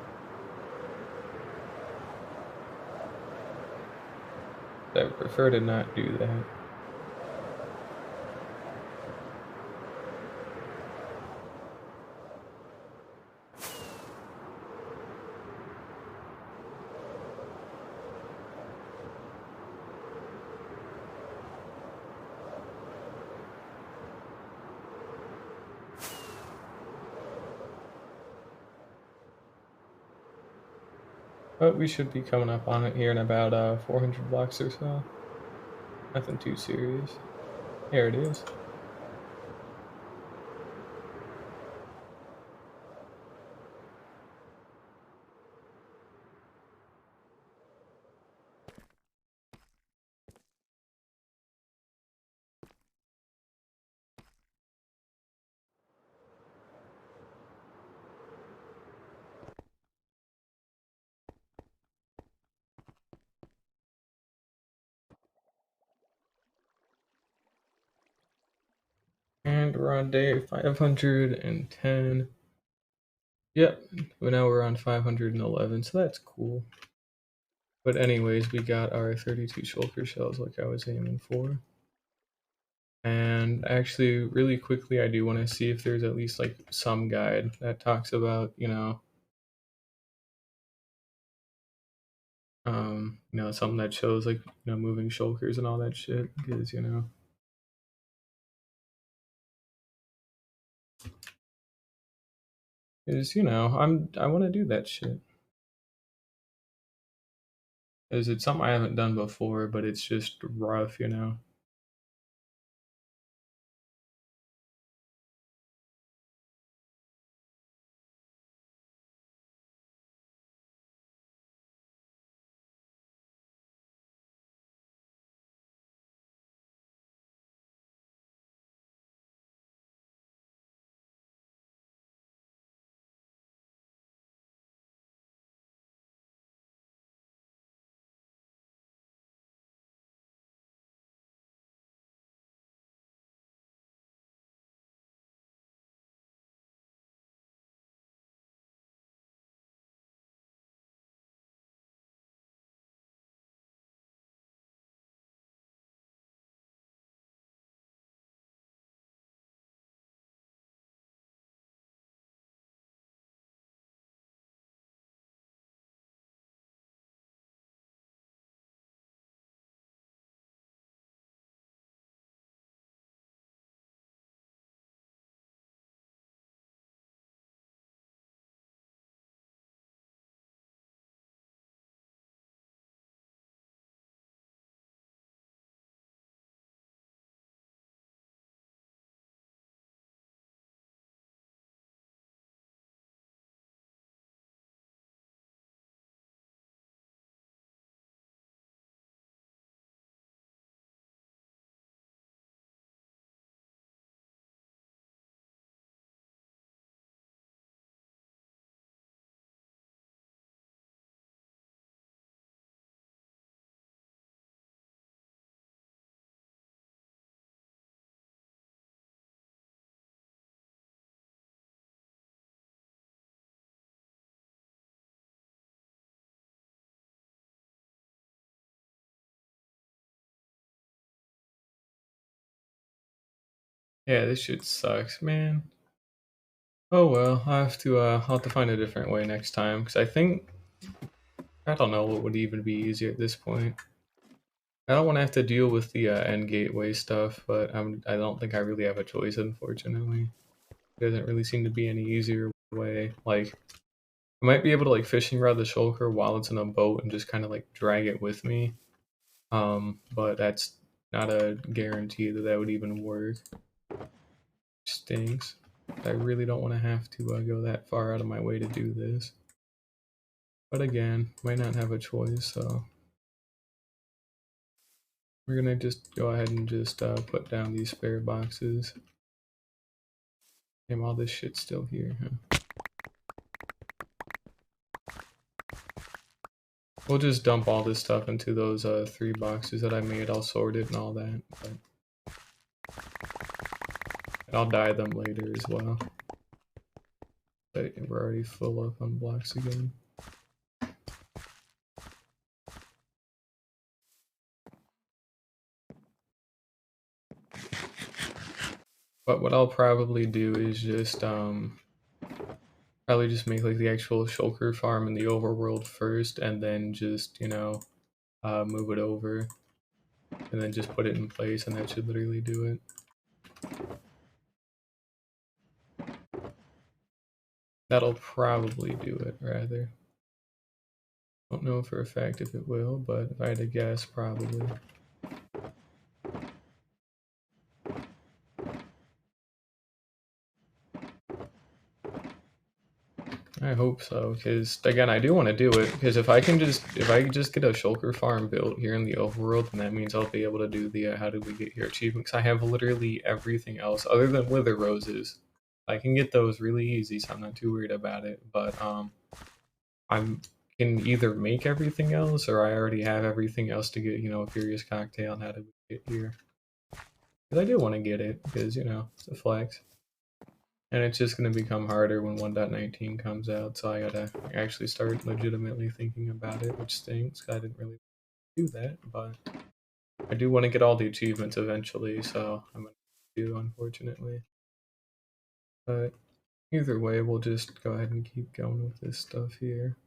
A: I would prefer to not do that. But we should be coming up on it here in about 400 blocks or so. Nothing too serious. Here it is. And we're on day 510. Yep, but now we're on 511, so that's cool. But anyways, we got our 32 shulker shells like I was aiming for. And actually, really quickly, I do want to see if there's at least like some guide that talks about, something that shows like, moving shulkers and all that shit. Because, I want to do that shit. Because it's something I haven't done before, but it's just rough. Yeah, this shit sucks, man. Oh well, I'll have to find a different way next time, because I don't know what would even be easier at this point. I don't want to have to deal with the end gateway stuff, but I don't think I really have a choice, unfortunately. There doesn't really seem to be any easier way. Like, I might be able to like fishing rod the shulker while it's in a boat and just kind of like drag it with me. But that's not a guarantee that that would even work. Stinks. I really don't want to have to go that far out of my way to do this. But again, might not have a choice, so we're gonna just go ahead and just put down these spare boxes. Damn, all this shit's still here, huh? We'll just dump all this stuff into those 3 boxes that I made. I'll sort it and all that, but I'll dye them later as well. But we're already full up on blocks again. But what I'll probably do is just probably just make like the actual shulker farm in the overworld first, and then just move it over, and then just put it in place, and that should literally do it. That'll probably do it, rather. Don't know for a fact if it will, but if I had to guess, probably. I hope so, because again, I do want to do it, because if I just get a shulker farm built here in the overworld, then that means I'll be able to do the how did we get here achievement, because I have literally everything else other than wither roses. I can get those really easy, so I'm not too worried about it, but I'm can either make everything else, or I already have everything else to get, a Furious Cocktail and how did we get here. Because I do want to get it, because, it's a flex. And it's just going to become harder when 1.19 comes out, so I gotta actually start legitimately thinking about it, which stinks. I didn't really do that, but I do want to get all the achievements eventually, so I'm going to do, unfortunately. But either way, we'll just go ahead and keep going with this stuff here.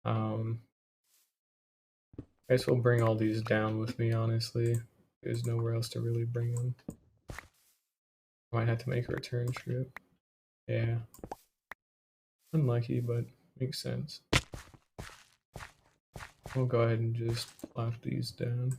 A: I guess we'll bring all these down with me, honestly. There's nowhere else to really bring them. Might have to make a return trip. Yeah. Unlucky, but makes sense. We'll go ahead and just plop these down.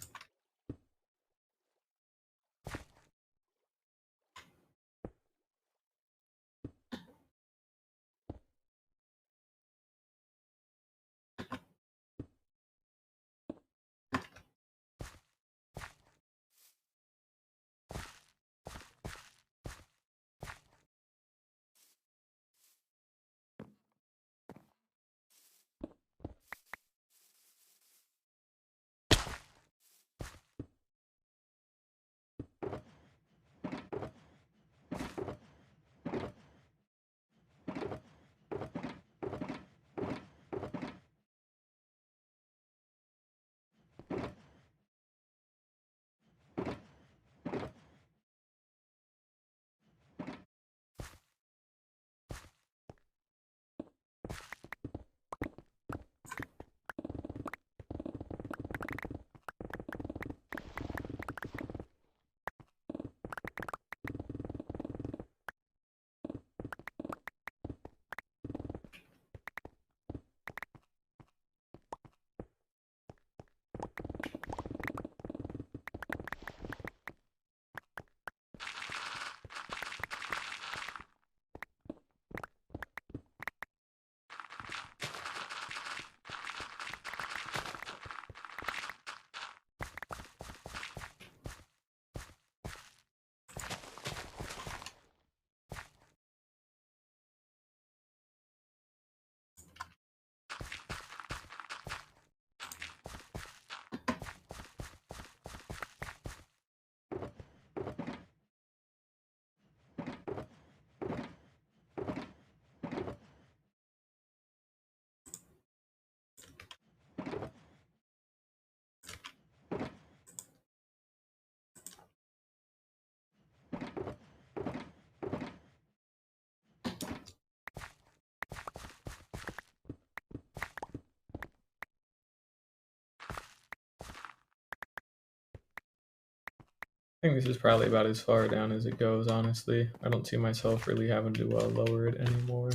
A: think this is probably about as far down as it goes, honestly. I don't see myself really having to lower it anymore.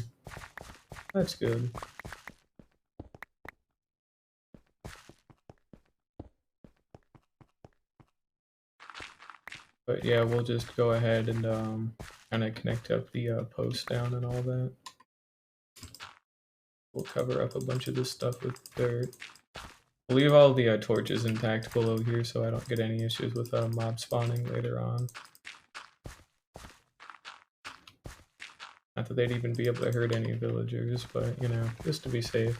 A: That's good. But yeah, we'll just go ahead and kind of connect up the post down and all that. We'll cover up a bunch of this stuff with dirt. We'll leave all the torches intact below here so I don't get any issues with mob spawning later on. Not that they'd even be able to hurt any villagers, but you know, just to be safe.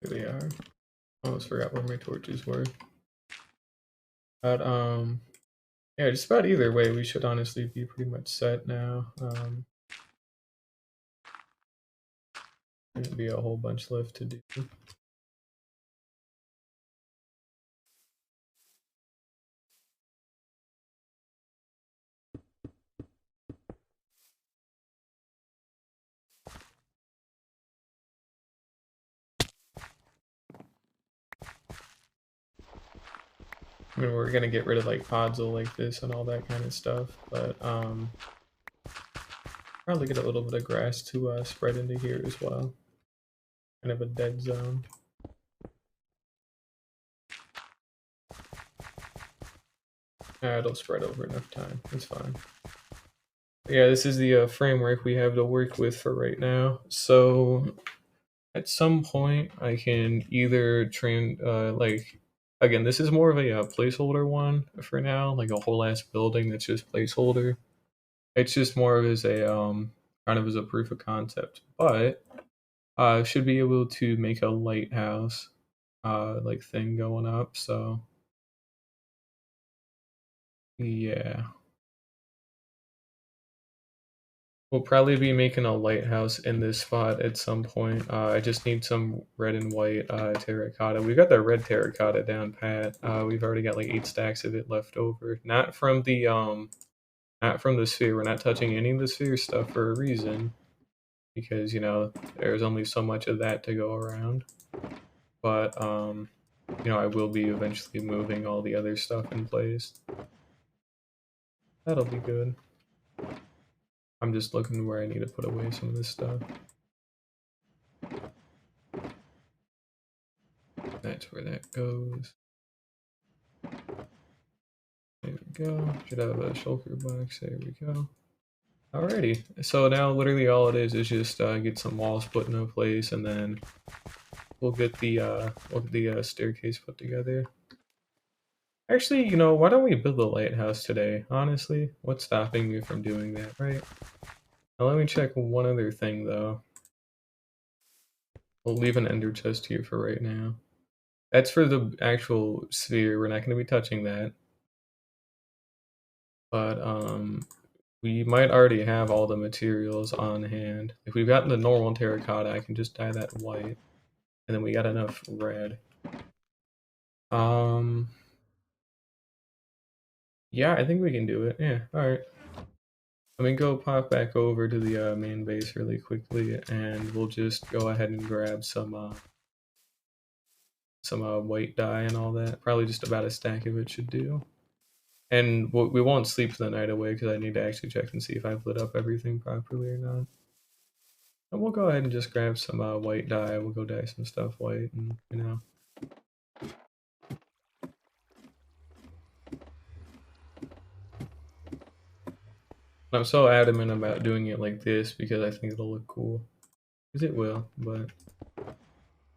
A: Here they are. Almost forgot where my torches were. But yeah, just about either way, we should honestly be pretty much set now. Shouldn't be a whole bunch left to do. I mean, we're gonna get rid of like Podzol like this and all that kind of stuff, but probably get a little bit of grass to spread into here as well. Kind of a dead zone. It'll spread over enough time. It's fine. But yeah, this is the framework we have to work with for right now. So at some point, I can either train like. Again, this is more of a placeholder one for now, like a whole ass building that's just placeholder. It's just more of as a kind of as a proof of concept, but should be able to make a lighthouse like thing going up. So yeah, we'll probably be making a lighthouse in this spot at some point. I just need some red and white terracotta. We got the red terracotta down pat. We've already got like 8 stacks of it left over. Not from the sphere. We're not touching any of the sphere stuff for a reason, because you know there's only so much of that to go around. But you know, I will be eventually moving all the other stuff in place. That'll be good. I'm just looking where I need to put away some of this stuff. That's where that goes. There we go. Should have a shulker box. There we go. Alrighty. So now literally all it is just get some walls put into place, and then we'll get the staircase put together. Actually, you know, why don't we build a lighthouse today? Honestly, what's stopping me from doing that, right? Now let me check one other thing though. We'll leave an ender chest here for right now. That's for the actual sphere. We're not going to be touching that. But we might already have all the materials on hand. If we've gotten the normal terracotta, I can just dye that white. And then we got enough red. Yeah, I think we can do it. Yeah, alright. Let me go pop back over to the main base really quickly, and we'll just go ahead and grab some white dye and all that. Probably just about a stack of it should do. And we won't sleep the night away because I need to actually check and see if I've lit up everything properly or not. And we'll go ahead and just grab some white dye. We'll go dye some stuff white, and I'm so adamant about doing it like this because I think it'll look cool. Because it will, but...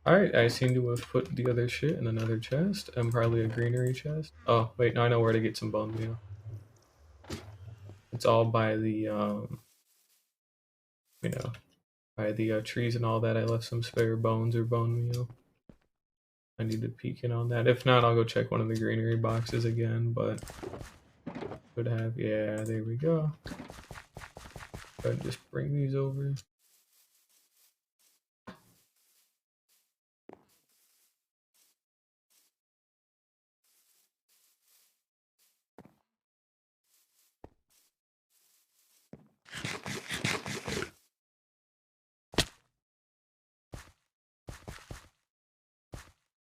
A: Alright, I seem to have put the other shit in another chest, and probably a greenery chest. Oh, wait, now I know where to get some bone meal. It's all by the, you know, by the trees and all that. I left some spare bones or bone meal. I need to peek in on that. If not, I'll go check one of the greenery boxes again, but... Could have, yeah, there we go. Go ahead and just bring these over.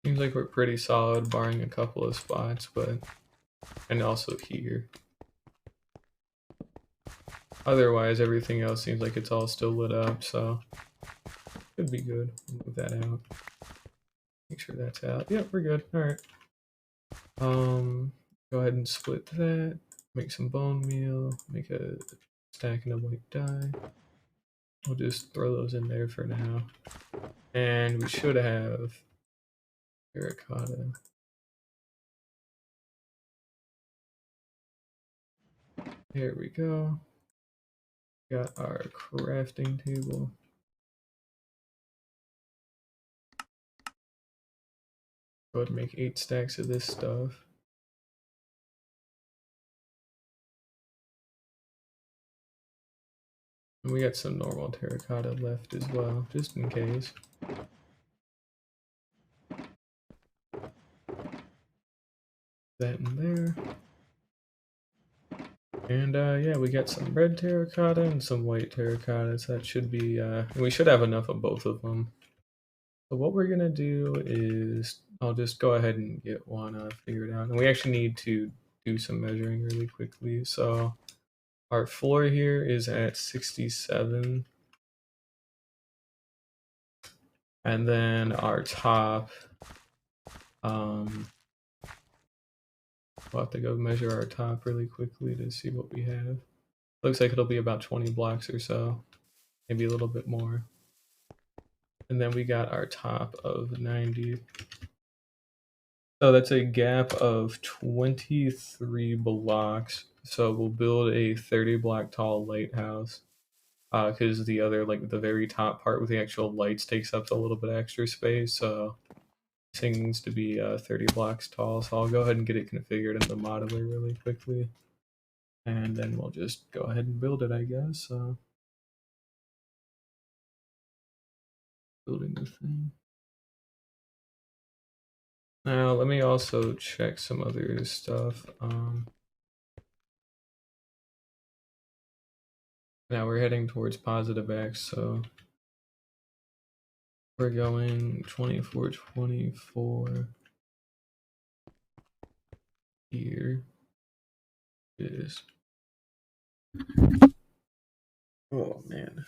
A: Seems like we're pretty solid, barring a couple of spots, but... And also here. Otherwise, everything else seems like it's all still lit up, so... Could be good. Move that out. Make sure that's out. Yep, we're good. Alright. Go ahead and split that. Make some bone meal. Make a stack and a white dye. We'll just throw those in there for now. And we should have terracotta. There we go. Got our crafting table. Go ahead and make 8 stacks of this stuff. And we got some normal terracotta left as well, just in case. That in there. And yeah, we got some red terracotta and some white terracotta, so that should be, we should have enough of both of them. So what we're gonna do is, I'll just go ahead and get one figured out. And we actually need to do some measuring really quickly. So our floor here is at 67. And then our top, we'll have to go measure our top really quickly to see what we have. Looks like it'll be about 20 blocks or so, maybe a little bit more. And then we got our top of 90. So that's a gap of 23 blocks. So we'll build a 30 block tall lighthouse. Because the other, like the very top part with the actual lights takes up a little bit extra space. So this thing needs to be 30 blocks tall. So I'll go ahead and get it configured in the modeler really quickly. And then we'll just go ahead and build it, I guess. Building the thing. Now, let me also check some other stuff. Now we're heading towards positive X, so we're going 24, 24. Here is, oh man,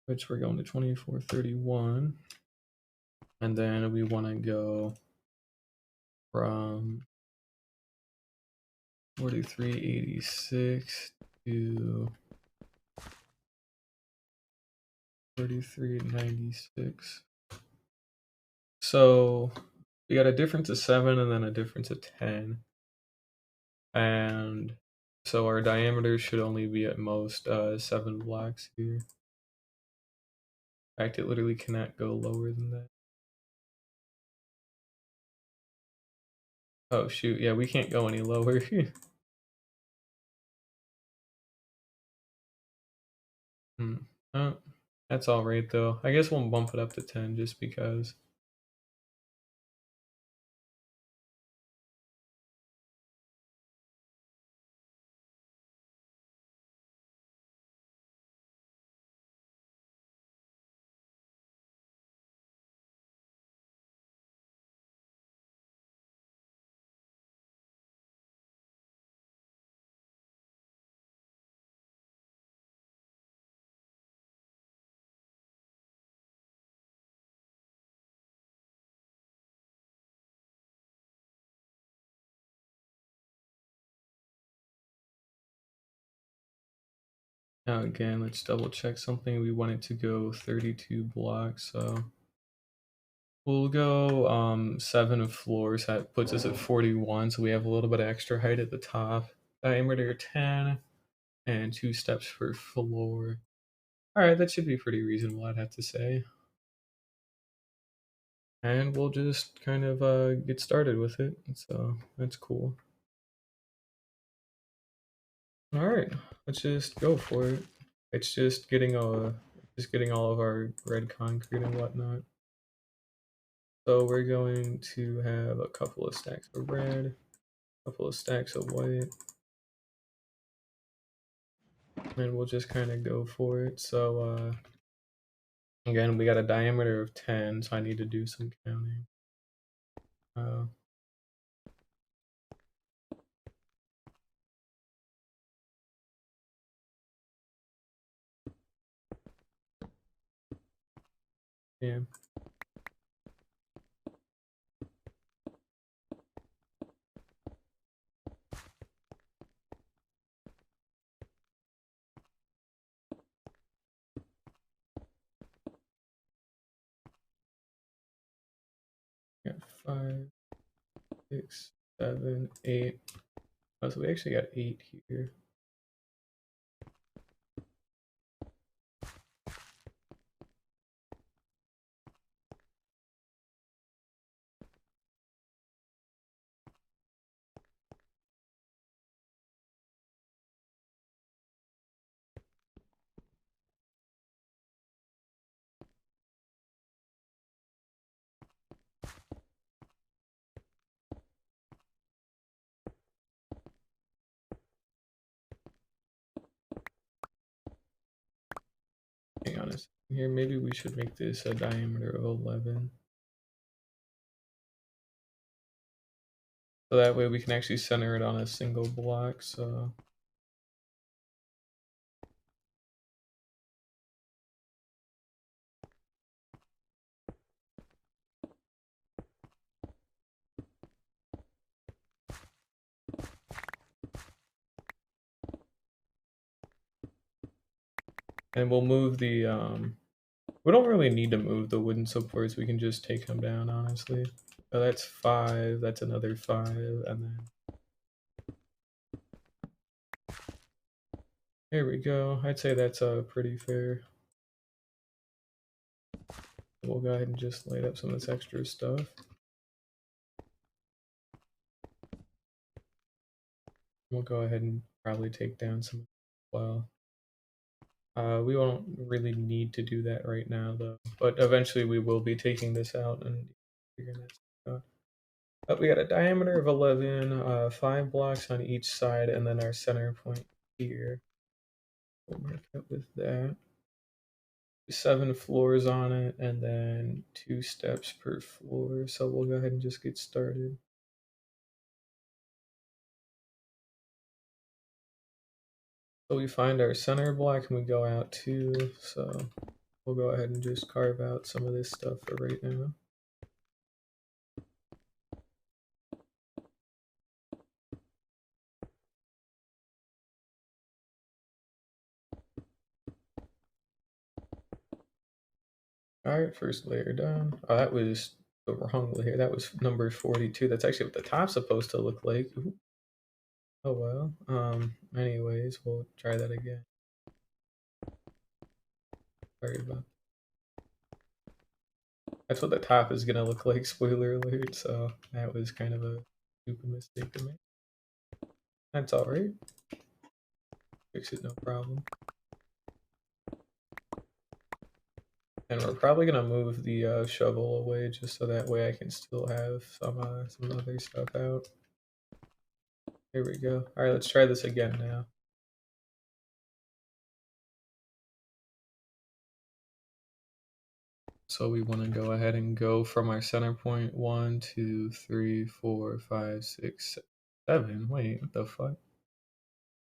A: which we're going to 24, 31. And then we want to go from 4386 to 3396. So we got a difference of 7 and then a difference of 10. And so our diameter should only be at most 7 blocks here. In fact, it literally cannot go lower than that. Oh shoot, yeah, we can't go any lower. Oh, that's alright though. I guess we'll bump it up to 10 just because. Now again, let's double check something. We want it to go 32 blocks, so we'll go 7 floors. That puts us at 41, so we have a little bit of extra height at the top. Diameter 10 and 2 steps per floor. All right, that should be pretty reasonable, I'd have to say. And we'll just kind of get started with it. So that's cool. All right, let's just go for it. It's just getting all of our red concrete and whatnot. So we're going to have a couple of stacks of red, a couple of stacks of white, and we'll just kind of go for it. So again, we got a diameter of 10, so I need to do some counting. Uh, yeah. Got 5, 6, 7, 8. Oh, so we actually got 8 here. Hang on a second here. Maybe we should make this a diameter of 11. So that way we can actually center it on a single block. So and we'll move the we don't really need to move the wooden supports. We can just take them down, honestly. So that's 5. That's another 5, and then there we go. I'd say that's pretty fair. We'll go ahead and just light up some of this extra stuff. We'll go ahead and probably take down some as well. We won't really need to do that right now, though. But eventually we will be taking this out and figuring that out. But we got a diameter of 11, 5 blocks on each side, and then our center point here. We'll mark it with that. 7 floors on it, and then 2 steps per floor. So we'll go ahead and just get started. So we find our center block and we go out 2. So we'll go ahead and just carve out some of this stuff for right now. Alright, first layer done. Oh, that was the wrong layer. That was number 42. That's actually what the top's supposed to look like. Ooh. Oh well. Anyways, we'll try that again. Sorry about that. That's what the top is gonna look like, spoiler alert, so that was kind of a stupid mistake to make. That's alright. Fix it, no problem. And we're probably gonna move the shovel away just so that way I can still have some other stuff out. Here we go. All right, let's try this again now. So we want to go ahead and go from our center point 1, 2, 3, 4, 5, 6, 7. Wait, what the fuck?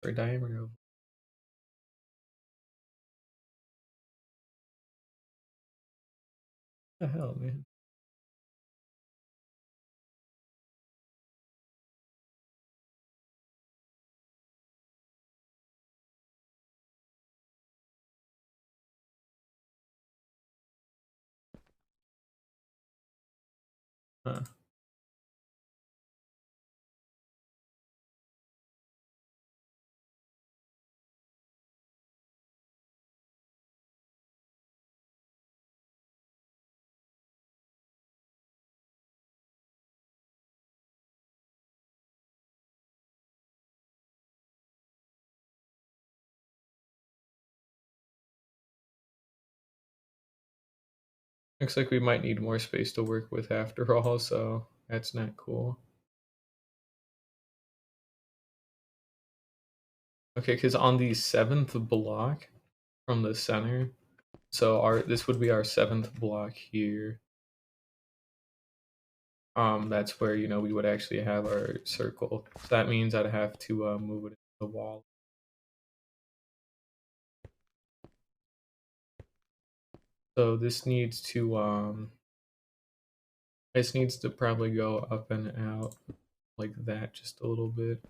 A: For diameter of what the hell, man? Huh. Looks like we might need more space to work with after all, so that's not cool. Okay, because on the 7th block from the center, so this would be our 7th block here. That's where, you know, we would actually have our circle. So that means I'd have to move it into the wall. So this needs to probably go up and out like that just a little bit.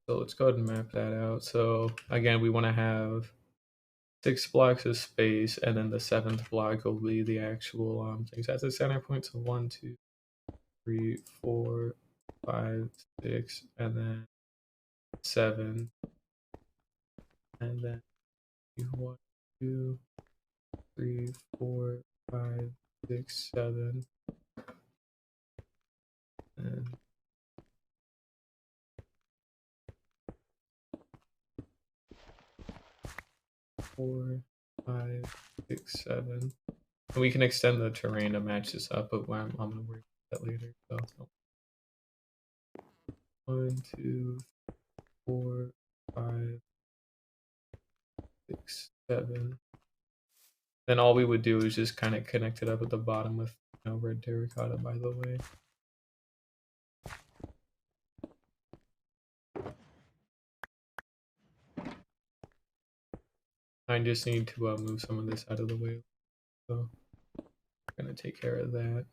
A: So let's go ahead and map that out. So again, we want to have 6 blocks of space, and then the 7th block will be the actual things. That's the center point. So 1, 2, 3, 4, 5, 6, and then 7, and then 1, 2, 3, 4, 5, 6, 7, and 4, 5, 6, 7. And we can extend the terrain to match this up, but I'm going to worry about that later. So 1, 2, 4, 5, 6, 7. Then all we would do is just kind of connect it up at the bottom with, you know, red terracotta, by the way. I just need to move some of this out of the way. So I'm going to take care of that.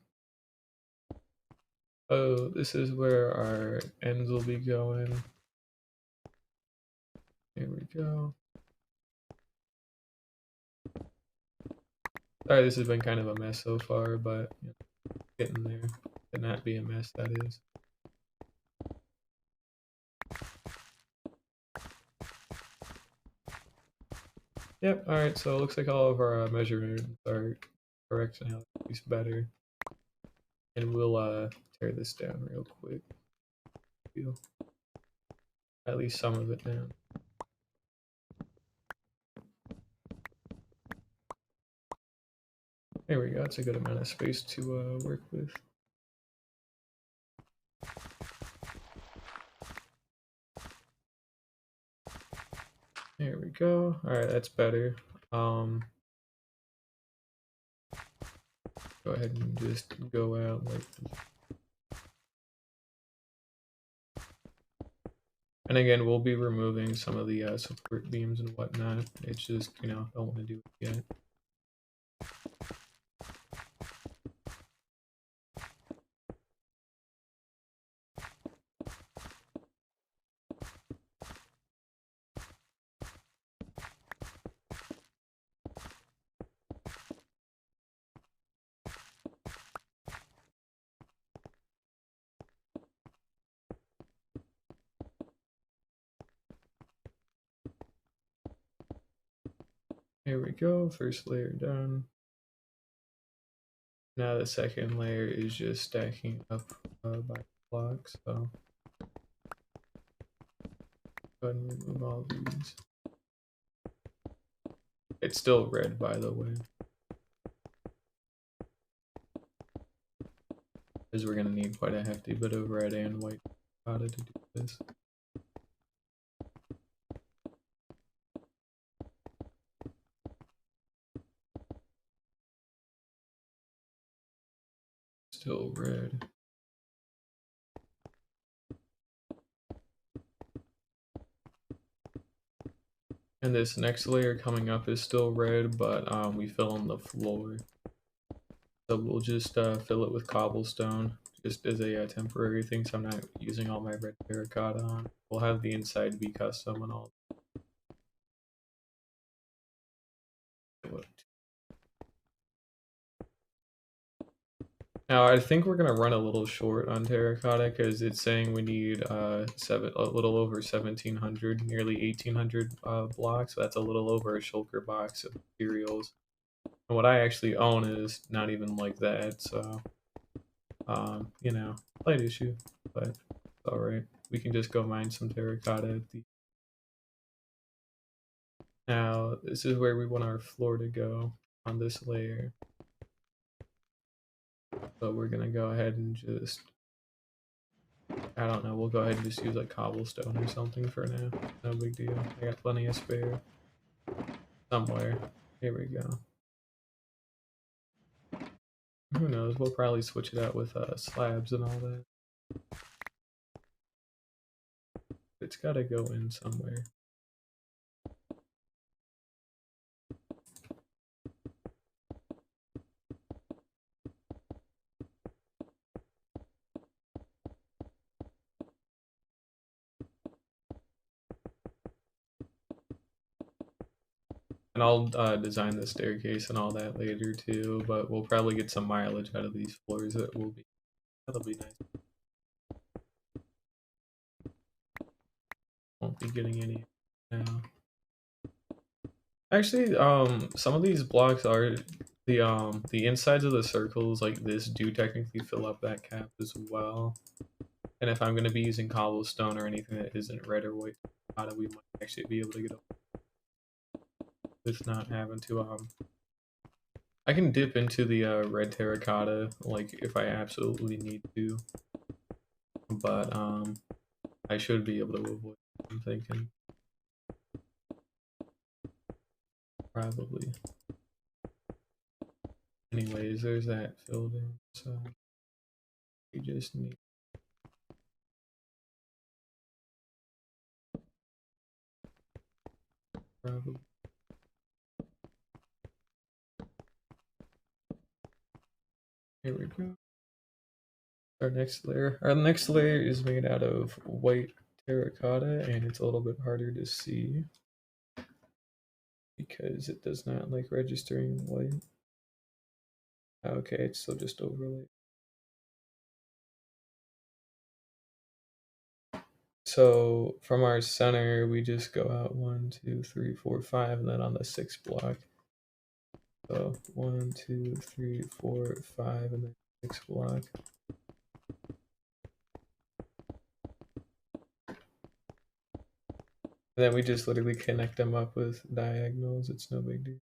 A: Oh, this is where our ends will be going. Here we go. Sorry, this has been kind of a mess so far, but you know, getting there. Could not be a mess, that is. Yep, alright, so it looks like all of our measurements are correct now, at least better. And we'll tear this down real quick. At least some of it down. There we go, it's a good amount of space to work with. There we go. Alright, that's better. Go ahead and just go out like this. And again, we'll be removing some of the support beams and whatnot. It's just, you know, don't want to do it yet. Here we go, first layer done. Now the second layer is just stacking up by blocks, so go ahead and remove all these. It's still red, by the way, because we're going to need quite a hefty bit of red and white to do this. Still red. And this next layer coming up is still red, but we fill in the floor. So we'll just fill it with cobblestone, just as a temporary thing, so I'm not using all my red terracotta on. We'll have the inside be custom and all. Now I think we're gonna run a little short on terracotta because it's saying we need a little over 1,700, nearly 1,800 blocks. So that's a little over a shulker box of materials. And what I actually own is not even like that. So you know, slight issue, but it's all right. We can just go mine some terracotta at the. Now this is where we want our floor to go on this layer. So we're gonna go ahead and just, I don't know, we'll go ahead and just use like cobblestone or something for now. No big deal. I got plenty of spare somewhere. Here we go. Who knows? We'll probably switch it out with slabs and all that. It's gotta go in somewhere. And I'll design the staircase and all that later too, but we'll probably get some mileage out of these floors. That'll be nice. Won't be getting any now. Actually, some of these blocks are the insides of the circles like this do technically fill up that cap as well. And if I'm gonna be using cobblestone or anything that isn't red or white, we might actually be able to get up with not having to I can dip into the red terracotta like if I absolutely need to, but I should be able to avoid it, I'm thinking. Probably. Anyways, there's that filled in, so we just need probably. Here we go. Our next layer. Our next layer is made out of white terracotta, and it's a little bit harder to see because it does not like registering white. Okay, it's still just overlay. So from our center, we just go out 1, 2, 3, 4, 5, and then on the 6th block. So 1, 2, 3, 4, 5, and then 6th block. And then we just literally connect them up with diagonals. It's no big deal.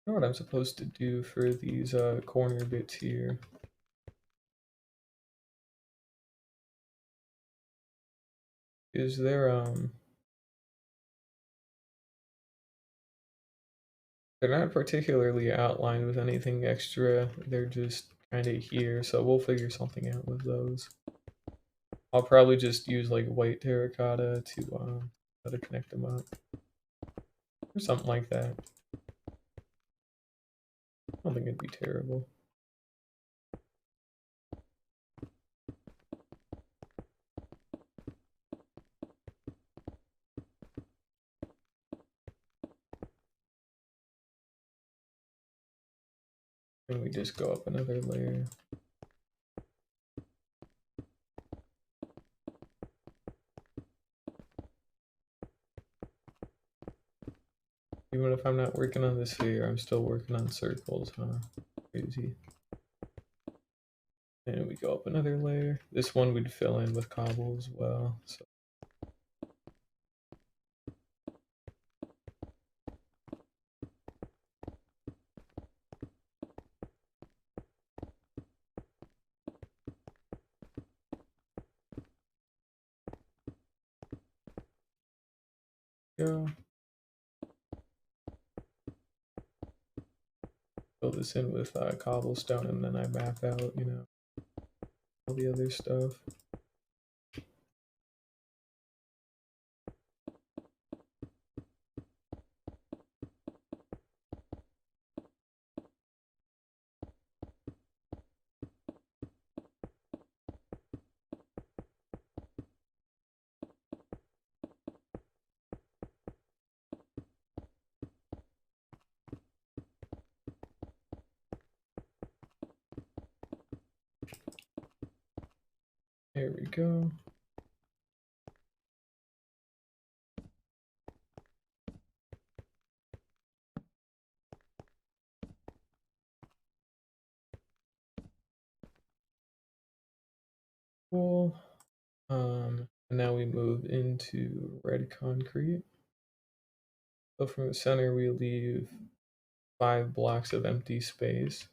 A: I know what I'm supposed to do for these corner bits here. Is there they're not particularly outlined with anything extra. They're just kind of here, so we'll figure something out with those. I'll probably just use like white terracotta to how to connect them up. Or something like that. I don't think it'd be terrible. And we just go up another layer. Even if I'm not working on the sphere, I'm still working on circles, huh? Crazy. And we go up another layer. This one we'd fill in with cobble as well. So go. Fill this in with cobblestone, and then I map out, you know, all the other stuff. There we go. Cool. And now we move into red concrete. So from the center, we leave 5 blocks of empty space.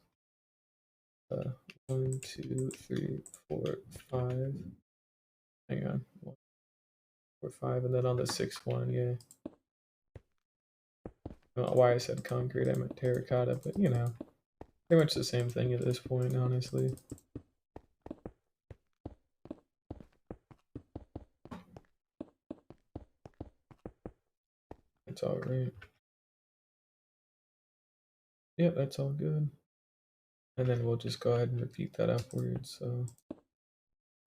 A: 1, 2, 3, 4, 5. Hang on. 1, 4, 5, and then on the 6th one, yeah. I don't know why I said concrete, I meant terracotta, but you know, pretty much the same thing at this point, honestly. It's alright. Yeah, that's all good. And then we'll just go ahead and repeat that upwards. So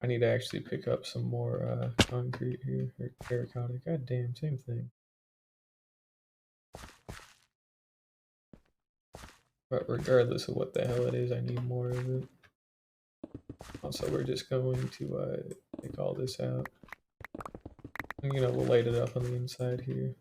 A: I need to actually pick up some more concrete here, or terracotta. God damn, same thing. But regardless of what the hell it is, I need more of it. Also, we're just going to take all this out. And, you know, we'll light it up on the inside here.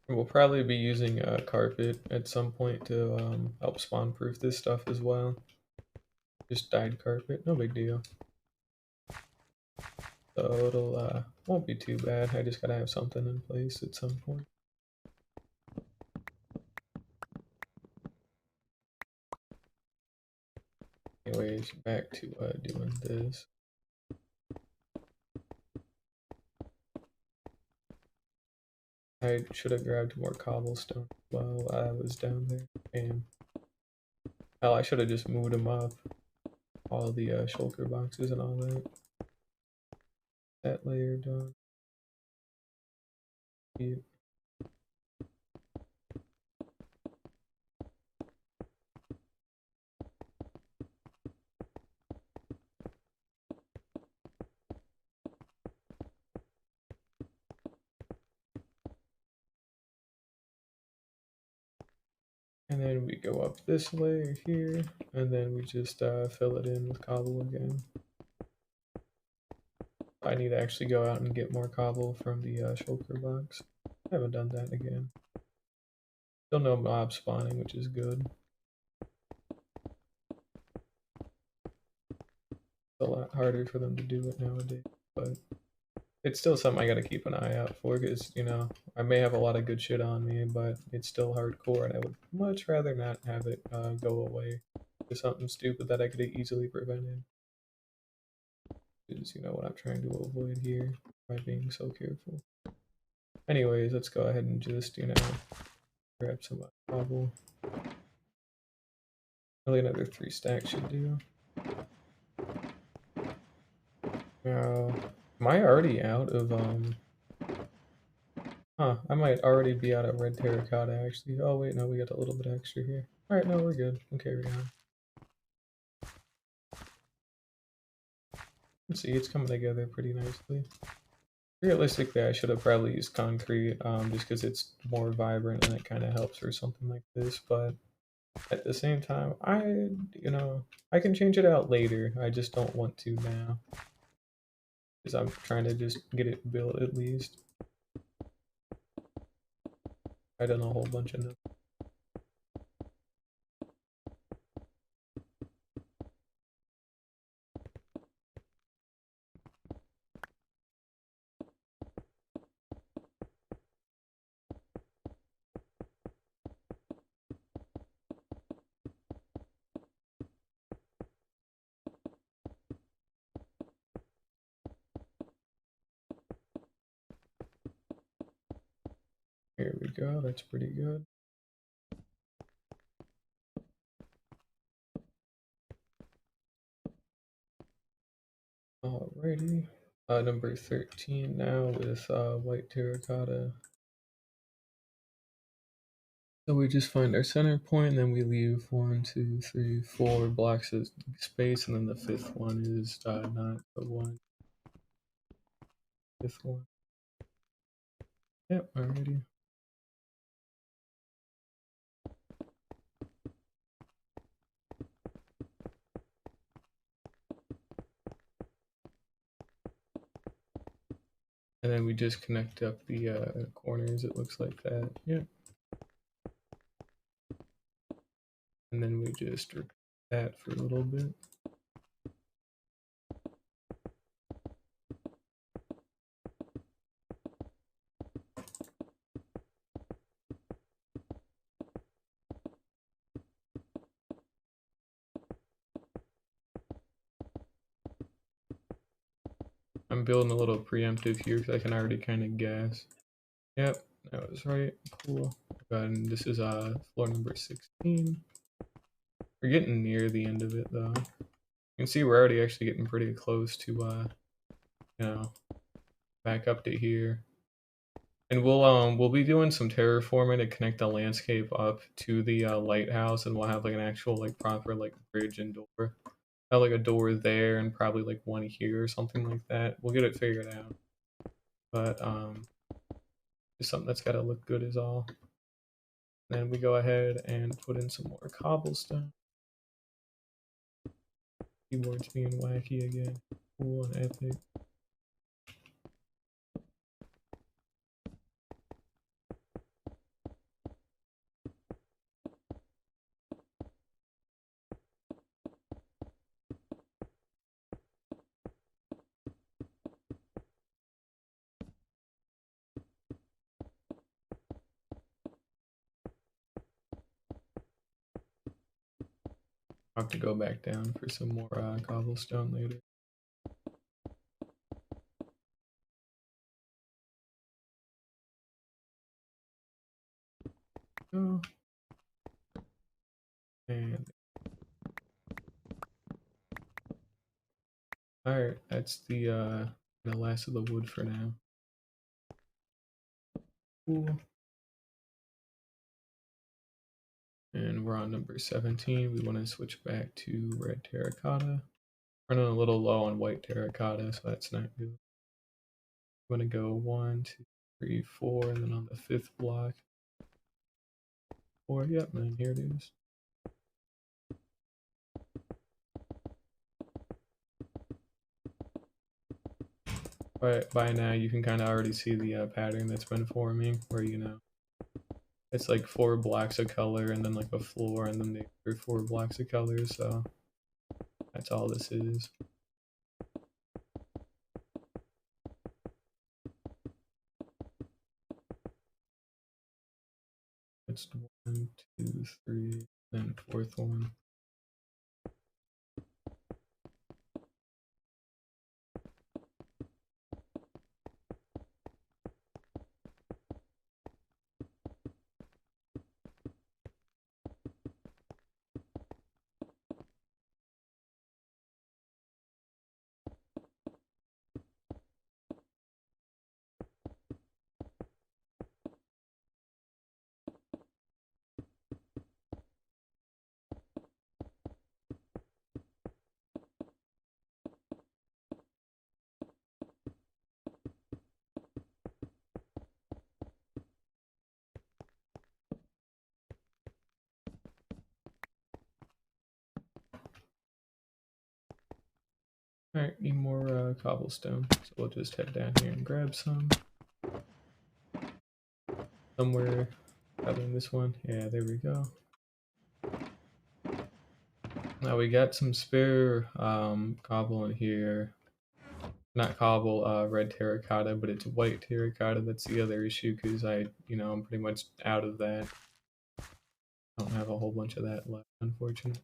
A: We'll probably be using a carpet at some point to help spawn proof this stuff as well. Just dyed carpet, no big deal. So it'll won't be too bad. I just gotta have something in place at some point. Anyways, back to doing this. I should have grabbed more cobblestone while I was down there. Damn. Hell, I should have just moved them up. All the shulker boxes and all that. That layer done. Yeah. And then we go up this layer here, and then we just fill it in with cobble again. I need to actually go out and get more cobble from the shulker box. I haven't done that again. Still no mob spawning, which is good. It's a lot harder for them to do it nowadays, but it's still something I gotta keep an eye out for, because, you know, I may have a lot of good shit on me, but it's still hardcore, and I would much rather not have it go away to something stupid that I could have easily prevented. Is, you know, what I'm trying to avoid here by being so careful. Anyways, let's go ahead and just, you know, grab some cobble. Really another 3 stacks should do. Now, am I already out of Huh, I might already be out of red terracotta actually. Oh wait, no, we got a little bit extra here. Alright, no, we're good. We can carry on. Let's see, it's coming together pretty nicely. Realistically, I should have probably used concrete, just because it's more vibrant and it kind of helps for something like this, but at the same time, you know, I can change it out later. I just don't want to now. Because I'm trying to just get it built at least. I done a whole bunch of nothing. Here we go, that's pretty good. Alrighty. Number 13 now with white terracotta. So we just find our center point, and then we leave 1, 2, 3, 4 blocks of space, and then the fifth one is not the one. Fifth one. Yep, alrighty. And then we just connect up the corners, it looks like that. Yep. And then we just repeat that for a little bit. I'm building a little preemptive here because I can already kind of guess. Yep, that was right. Cool. And this is floor number 16. We're getting near the end of it though. You can see we're already actually getting pretty close to you know, back up to here. And we'll be doing some terraforming to connect the landscape up to the lighthouse, and we'll have like an actual like proper like bridge and door. Have like a door there and probably like one here or something like that. We'll get it figured out. But just something that's gotta look good is all. Then we go ahead and put in some more cobblestone. Keyboard's being wacky again. Cool and epic. I'll have to go back down for some more cobblestone later. Oh. And alright, that's the last of the wood for now. Cool. And we're on number 17. We want to switch back to red terracotta. Running a little low on white terracotta, so that's not good. I'm going to go 1, 2, 3, 4, and then on the fifth block. 4, yep, and here it is. By now, you can kind of already see the pattern that's been forming, where it's like 4 blocks of color, and then like a floor, and then the other 4 blocks of color, so that's all this is. It's 1, 2, 3, then fourth one. Alright, need more cobblestone, so we'll just head down here and grab some. Somewhere, probably in this one. Yeah, there we go. Now we got some spare cobble in here. Not cobble, red terracotta, but it's white terracotta. That's the other issue, because I'm pretty much out of that. Don't have a whole bunch of that left, unfortunately.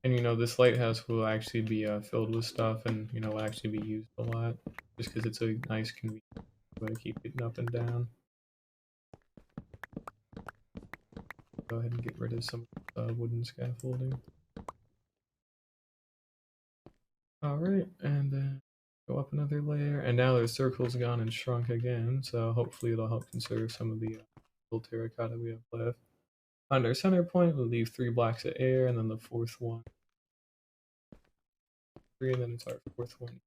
A: And you know, this lighthouse will actually be filled with stuff, and you know, will actually be used a lot, just because it's a nice, convenient way to keep getting up and down. Go ahead and get rid of some wooden scaffolding. Alright, and then go up another layer, and now the circle's gone and shrunk again, so hopefully it'll help conserve some of the little terracotta we have left. On our center point, we'll leave 3 blocks of air, and then the fourth one 3, and then it's our fourth one.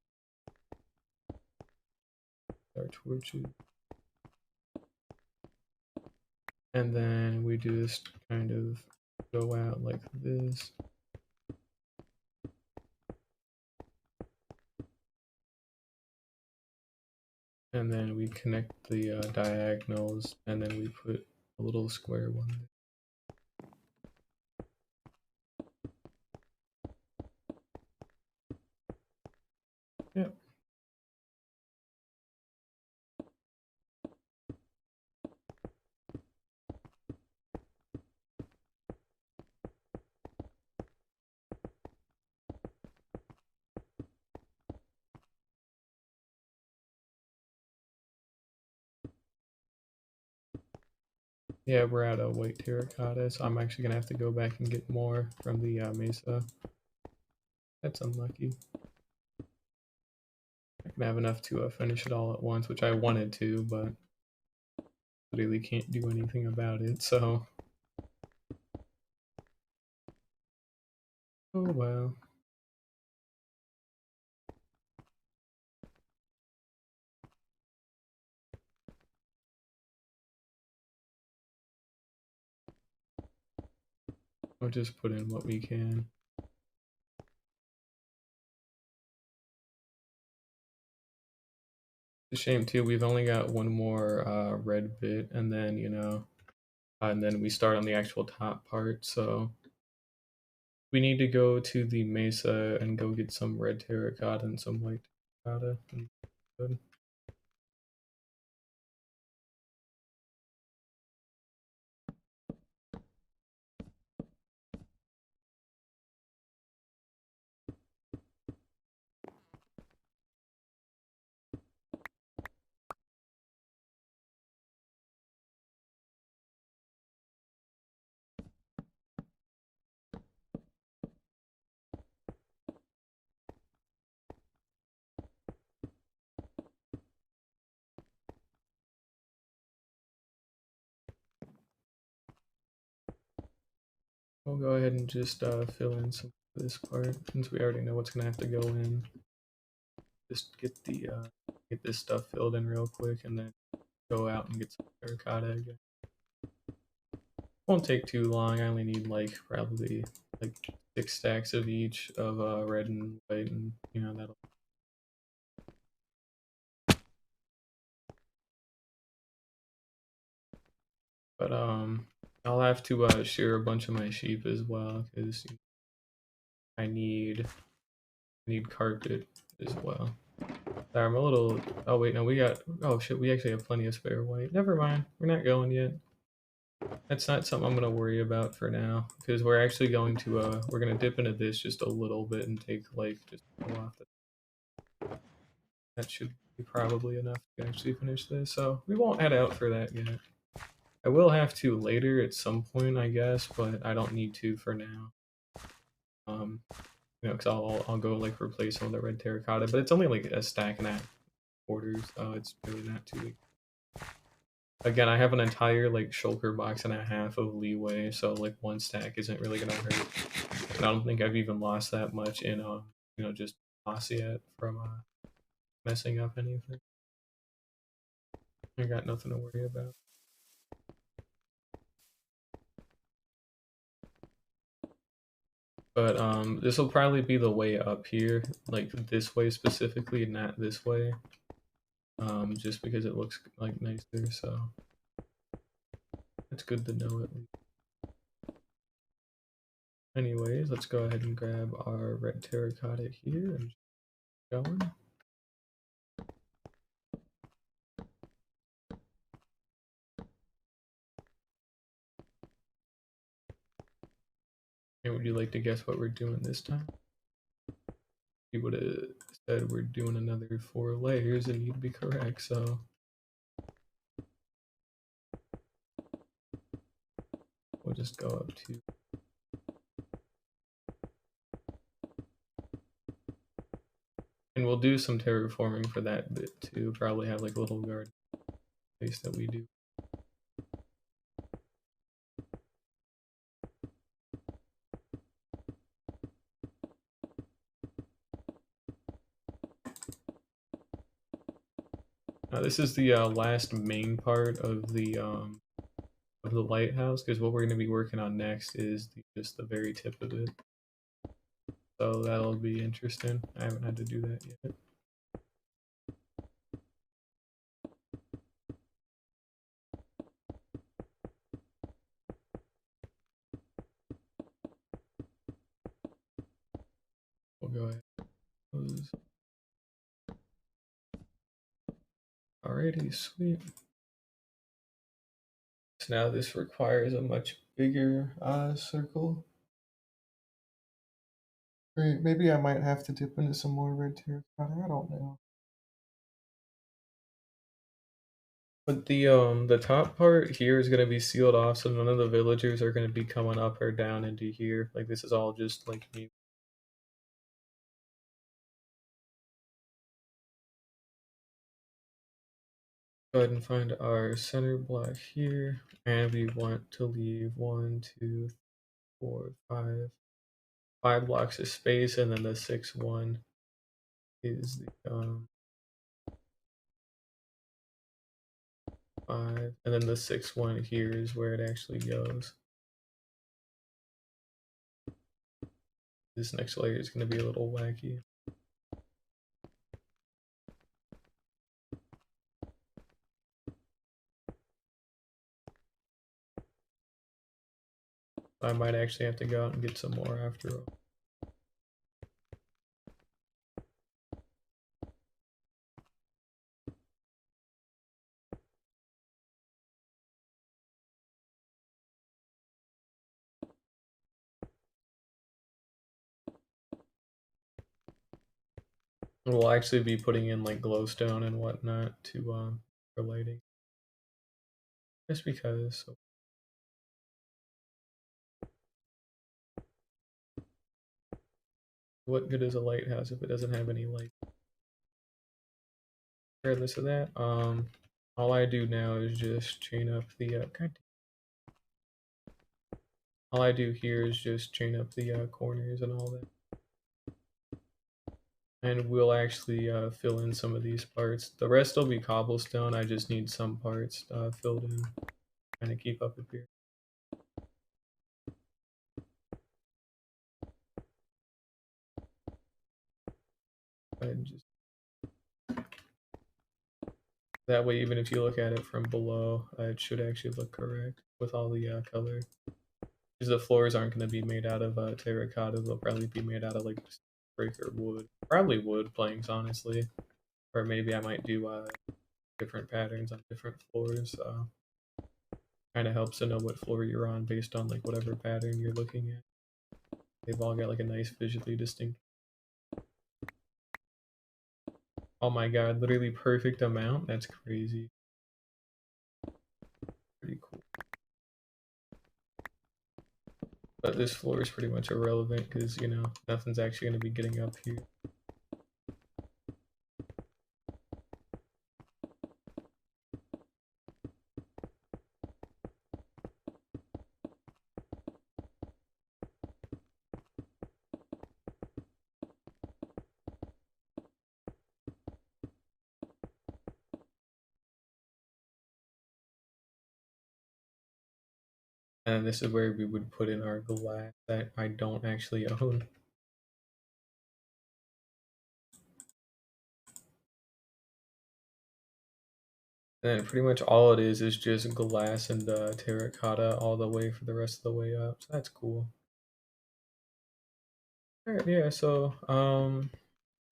A: Our torches. And then we do this kind of go out like this. And then we connect the diagonals, and then we put a little square one there. Yep. Yeah, we're out of white terracotta, so I'm actually gonna have to go back and get more from the mesa. That's unlucky. I can have enough to finish it all at once, which I wanted to, but literally can't do anything about it, so... Oh well. We'll just put in what we can. It's a shame too, we've only got one more red bit, and then, you know, and then we start on the actual top part, so... We need to go to the mesa and go get some red terracotta and some white terracotta. Good. We'll go ahead and just fill in some of this part, since we already know what's gonna have to go in. Just get the get this stuff filled in real quick, and then go out and get some terracotta again. Won't take too long. I only need like probably like 6 stacks of each of red and white, and you know that'll. But I'll have to shear a bunch of my sheep as well, because I need carpet as well. Sorry, I'm a little. Oh wait, no, we got. Oh shit, we actually have plenty of spare white. Never mind, we're not going yet. That's not something I'm gonna worry about for now, because we're actually going to we're gonna dip into this just a little bit and take like just a lot. That should be probably enough to actually finish this. So we won't head out for that yet. I will have to later at some point, I guess, but I don't need to for now. You know, because I'll go like replace some of the red terracotta, but it's only like a stack and a half orders, so it's really not too big. Again, I have an entire like shulker box and a half of leeway, so like 1 stack isn't really gonna hurt. And I don't think I've even lost that much in you know, just loss yet from messing up anything. I got nothing to worry about. But this will probably be the way up here, like this way specifically, not this way. Just because it looks like nicer, so it's good to know it. Anyways, let's go ahead and grab our red terracotta here and going. And would you like to guess what we're doing this time? You would have said we're doing another 4 layers, and you'd be correct. So we'll just go up to. And we'll do some terraforming for that bit too. Probably have like a little garden place that we do. This is the last main part of the lighthouse, because what we're going to be working on next is just the very tip of it. So that'll be interesting. I haven't had to do that yet. We'll go ahead and close. Alrighty, sweet. So now this requires a much bigger circle. Great, maybe I might have to dip into some more red terracotta, I don't know. But the top part here is gonna be sealed off, so none of the villagers are gonna be coming up or down into here. Like this is all just like me. Go ahead and find our center block here, and we want to leave 1, 2, 4, 5 blocks of space, and then the 6th one is the 5, and then the 6th one here is where it actually goes. This next layer is going to be a little wacky. I might actually have to go out and get some more after all. We'll actually be putting in like glowstone and whatnot to for lighting. Just because. So. What good is a lighthouse if it doesn't have any light? Regardless of that, all I do now is just chain up the all I do here is just chain up the corners and all that. And we'll actually fill in some of these parts. The rest will be cobblestone. I just need some parts filled in, kind of keep up here. Just that way, even if you look at it from below, it should actually look correct with all the color. Because the floors aren't going to be made out of terracotta, they'll probably be made out of like brick or wood. Probably wood planks, honestly. Or maybe I might do different patterns on different floors. Kind of helps to know what floor you're on based on like whatever pattern you're looking at. They've all got like a nice visually distinct. Oh my god, literally perfect amount? That's crazy. Pretty cool. But this floor is pretty much irrelevant because, you know, nothing's actually going to be getting up here. And this is where we would put in our glass that I don't actually own. And pretty much all it is just glass and terracotta all the way for the rest of the way up. So that's cool. Alright, yeah, so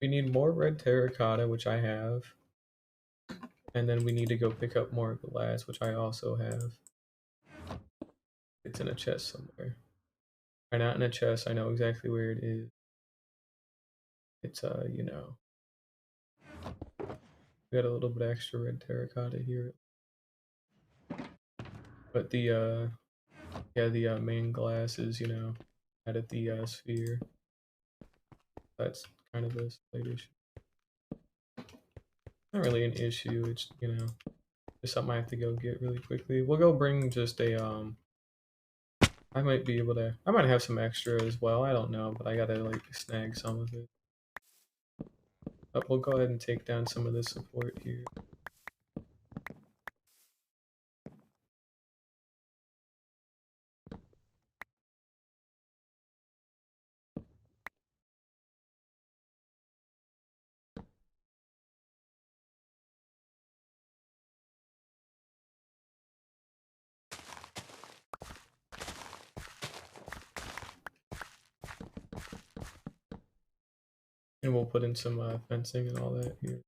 A: we need more red terracotta, which I have. And then we need to go pick up more glass, which I also have. It's in a chest somewhere. Right, not in a chest. I know exactly where it is. It's we got a little bit extra red terracotta here, but the yeah, the main glass is out at the sphere. That's kind of a slight issue. Not really an issue. It's just something I have to go get really quickly. We'll go bring just a I might be able to. I might have some extra as well. I don't know, but I gotta like snag some of it. But we'll go ahead and take down some of the support here. And we'll put in some fencing and all that here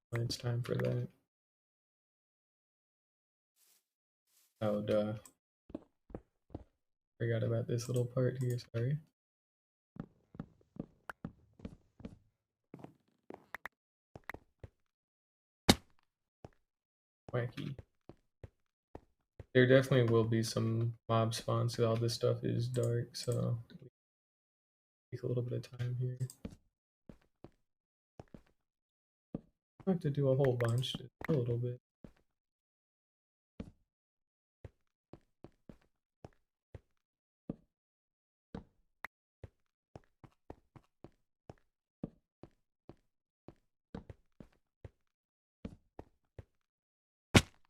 A: when it's time for that. Oh, duh. Forgot about this little part here, sorry. Wacky. There definitely will be some mob spawns because all this stuff is dark, so take a little bit of time here. I have to do a whole bunch, just a little bit.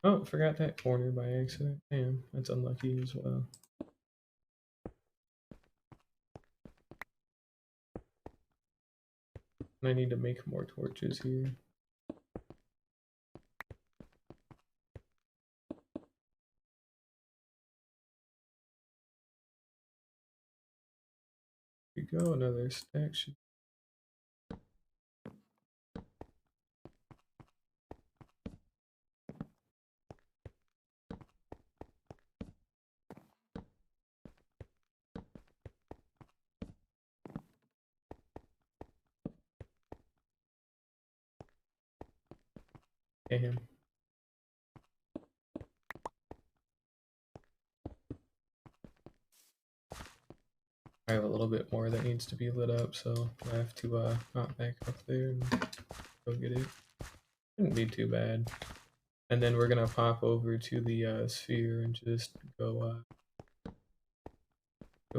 A: Oh, forgot that corner by accident. Damn, that's unlucky as well. And I need to make more torches here. Here we go, another stack sheet. Damn. I have a little bit more that needs to be lit up, so I have to hop back up there and go get it. Shouldn't be too bad. And then we're gonna pop over to the sphere and just go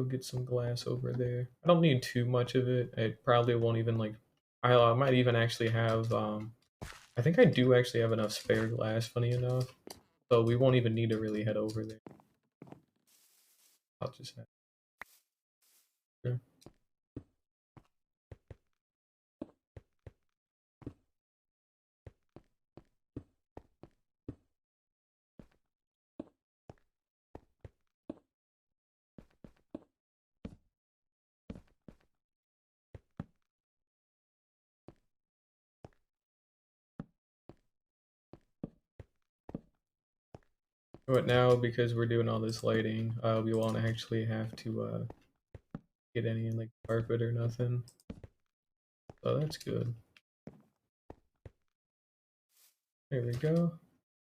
A: get some glass over there. I don't need too much of it. I probably won't even like. I might even actually have. I think I do actually have enough spare glass. Funny enough, so we won't even need to really head over there. I'll just have. Sure. But now, because we're doing all this lighting, we won't actually have to get any like carpet or nothing. So that's good. There we go.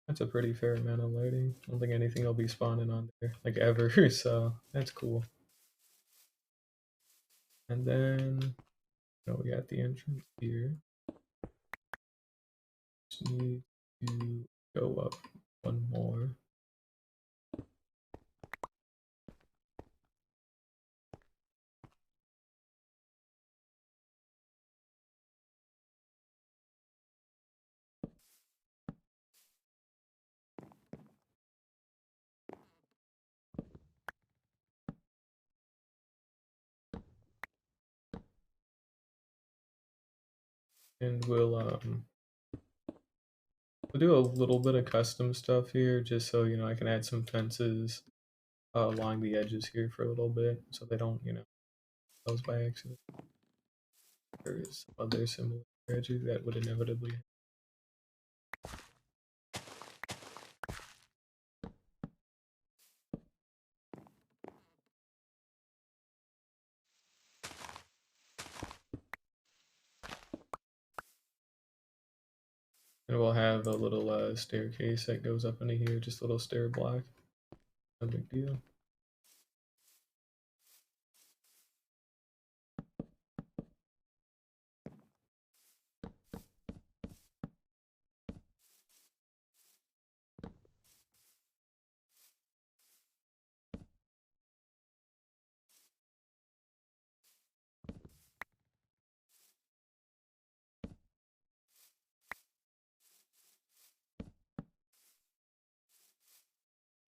A: That's a pretty fair amount of lighting. I don't think anything will be spawning on there like ever, so that's cool. And then we got the entrance here. Just need to go up one more. And we'll do a little bit of custom stuff here just so I can add some fences along the edges here for a little bit so they don't close by accident. There is other similar edges that would inevitably And we'll have a little staircase that goes up into here, just a little stair block. No big deal.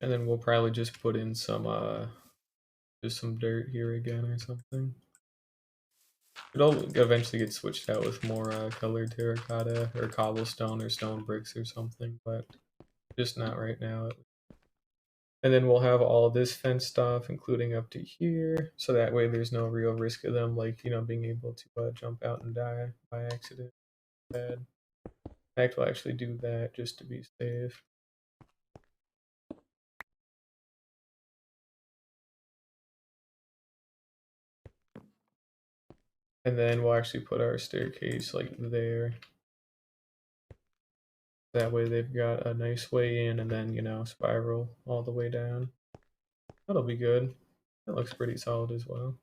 A: And then we'll probably just put in some just some dirt here again or something. It'll eventually get switched out with more colored terracotta or cobblestone or stone bricks or something, but just not right now. And then we'll have all this fenced off, including up to here, so that way there's no real risk of them, like, you know, being able to jump out and die by accident. Bad. In fact, we'll actually do that just to be safe. And then we'll actually put our staircase like there. That way they've got a nice way in and then, you know, spiral all the way down. That'll be good. That looks pretty solid as well.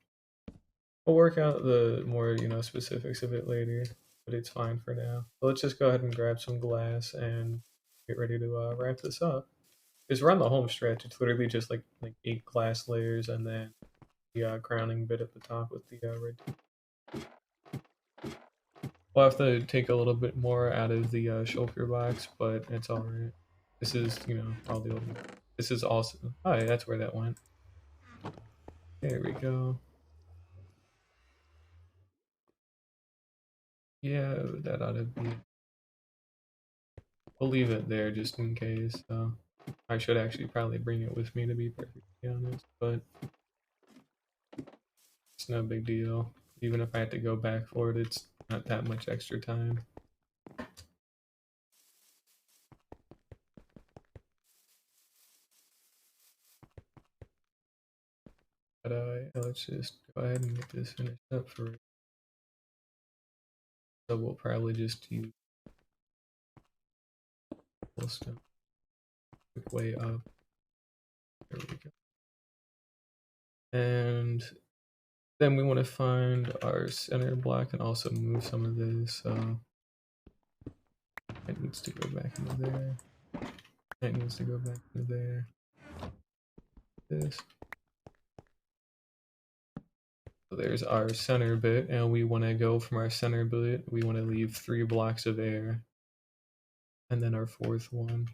A: We'll work out the more, you know, specifics of it later, but it's fine for now. So let's just go ahead and grab some glass and get ready to wrap this up. Because we're on the home stretch. It's literally just like 8 glass layers and then the crowning bit at the top with the red. We'll have to take a little bit more out of the shulker box, but it's alright. This is, you know, probably this is awesome. Oh, yeah, that's where that went. There we go. Yeah, that ought to be. We'll leave it there just in case. I should actually probably bring it with me to be perfectly honest, but it's no big deal. Even if I had to go back for it, it's not that much extra time. But let's just go ahead and get this finished up for it. So we'll probably just use cobblestone. Quick way up. There we go. And then we want to find our center block and also move some of this. So it needs to go back into there. It needs to go back into there. This. So there's our center bit, and we want to go from our center bit, we want to leave 3 blocks of air. And then our 4th one,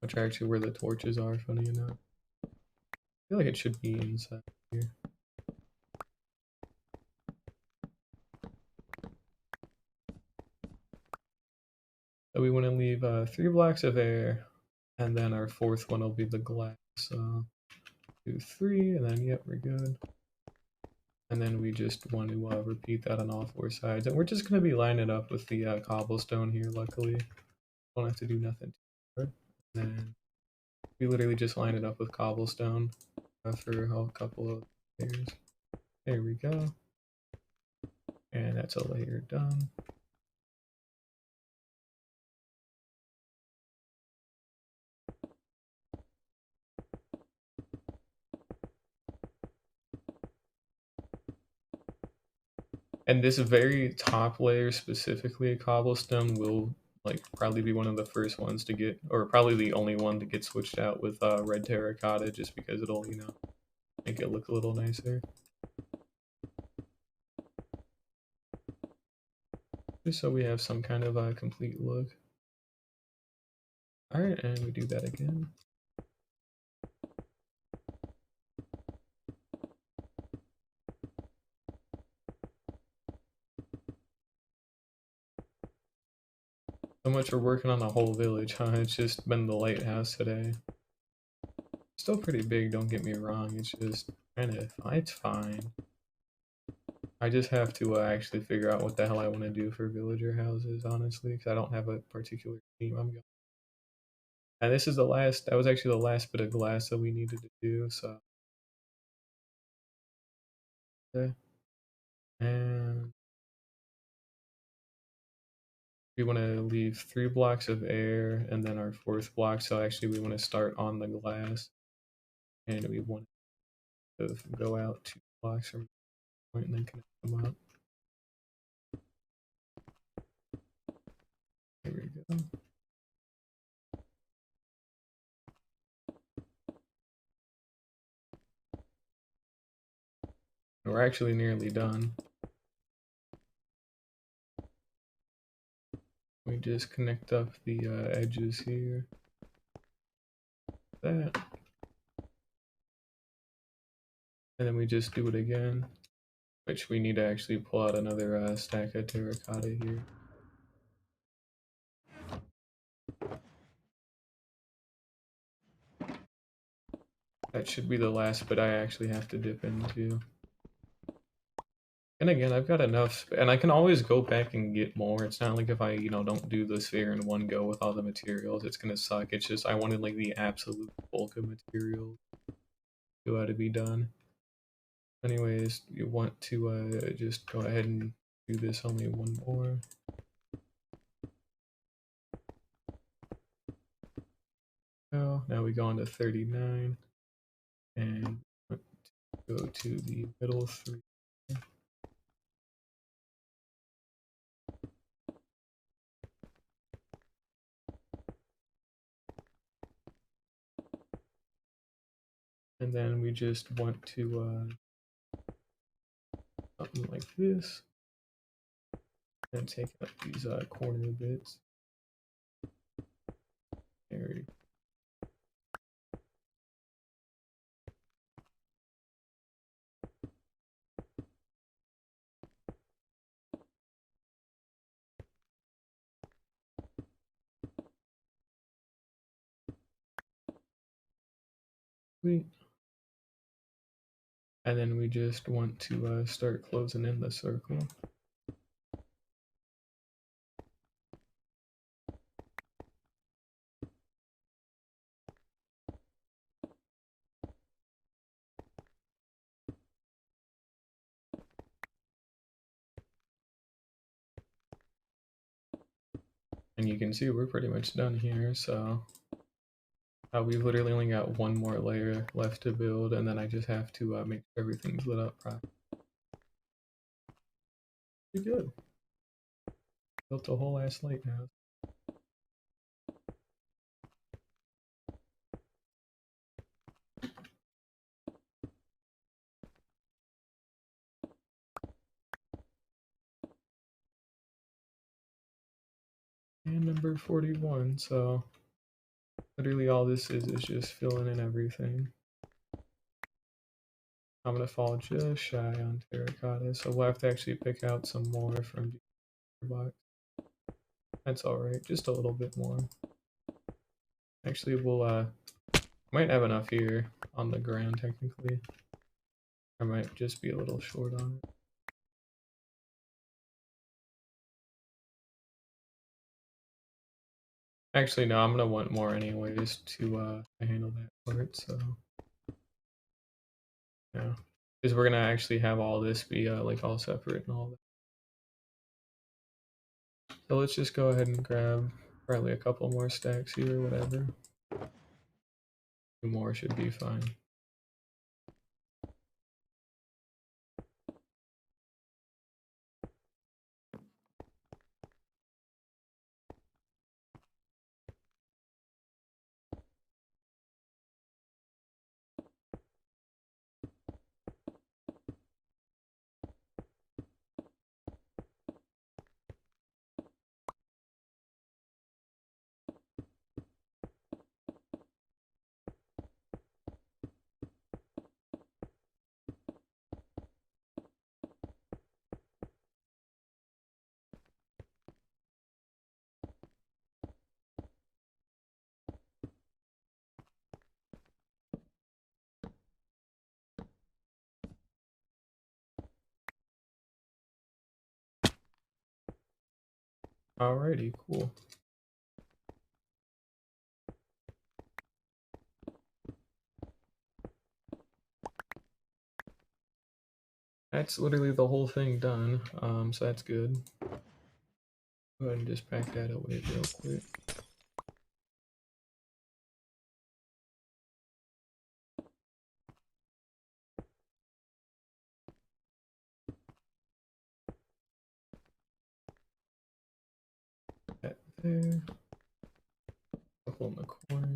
A: which are actually where the torches are, funny enough. I feel like it should be inside here. So we want to leave 3 blocks of air, and then our 4th one will be the glass. So 2, 3, and then yep, we're good. And then we just want to repeat that on all 4 sides. And we're just going to be lining it up with the cobblestone here, luckily. Don't have to do nothing to it. And then we literally just line it up with cobblestone for a couple of layers. There we go. And that's a layer done. And this very top layer, specifically cobblestone, will like probably be one of the first ones to get, or probably the only one to get switched out with red terracotta, just because it'll, you know, make it look a little nicer. Just so we have some kind of a complete look. Alright, and we do that again. So much for working on the whole village, huh? It's just been the lighthouse today. Still pretty big, don't get me wrong, it's just kind of, it's fine. I just have to actually figure out what the hell I want to do for villager houses, honestly, because I don't have a particular theme I'm going. And this is the last, that was actually the last bit of glass that we needed to do, so. Okay. And we want to leave 3 blocks of air and then our 4th block. So actually we want to start on the glass and we want to go out 2 blocks from the point and then connect them up. There we go. We're actually nearly done. We just connect up the edges here. That. And then we just do it again, which we need to actually pull out another stack of terracotta here. That should be the last bit I actually have to dip into. And again, I've got enough, and I can always go back and get more. It's not like if I, don't do the sphere in one go with all the materials, it's gonna suck. It's just I wanted like the absolute bulk of materials to be done. Anyways, you want to just go ahead and do this only one more. Oh, now we go on to 39, and go to the middle 3. And then we just want to something like this, and take out these corner bits. There we go. Sweet. And then we just want to start closing in the circle. And you can see we're pretty much done here, so we've literally only got one more layer left to build, and then I just have to make sure everything's lit up properly. Pretty good. Built a whole ass lighthouse. And number 41, so literally all this is just filling in everything. I'm gonna fall just shy on terracotta, so we'll have to actually pick out some more from the box. That's alright, just a little bit more. Actually, we'll might have enough here on the ground technically. I might just be a little short on it. Actually, no, I'm gonna want more anyways to handle that part, so yeah. Because we're gonna actually have all this be like all separate and all that. So let's just go ahead and grab probably a couple more stacks here, whatever. 2 more should be fine. Alrighty, cool. That's literally the whole thing done, so that's good. Go ahead and just pack that away real quick. That there. Couple in the corner.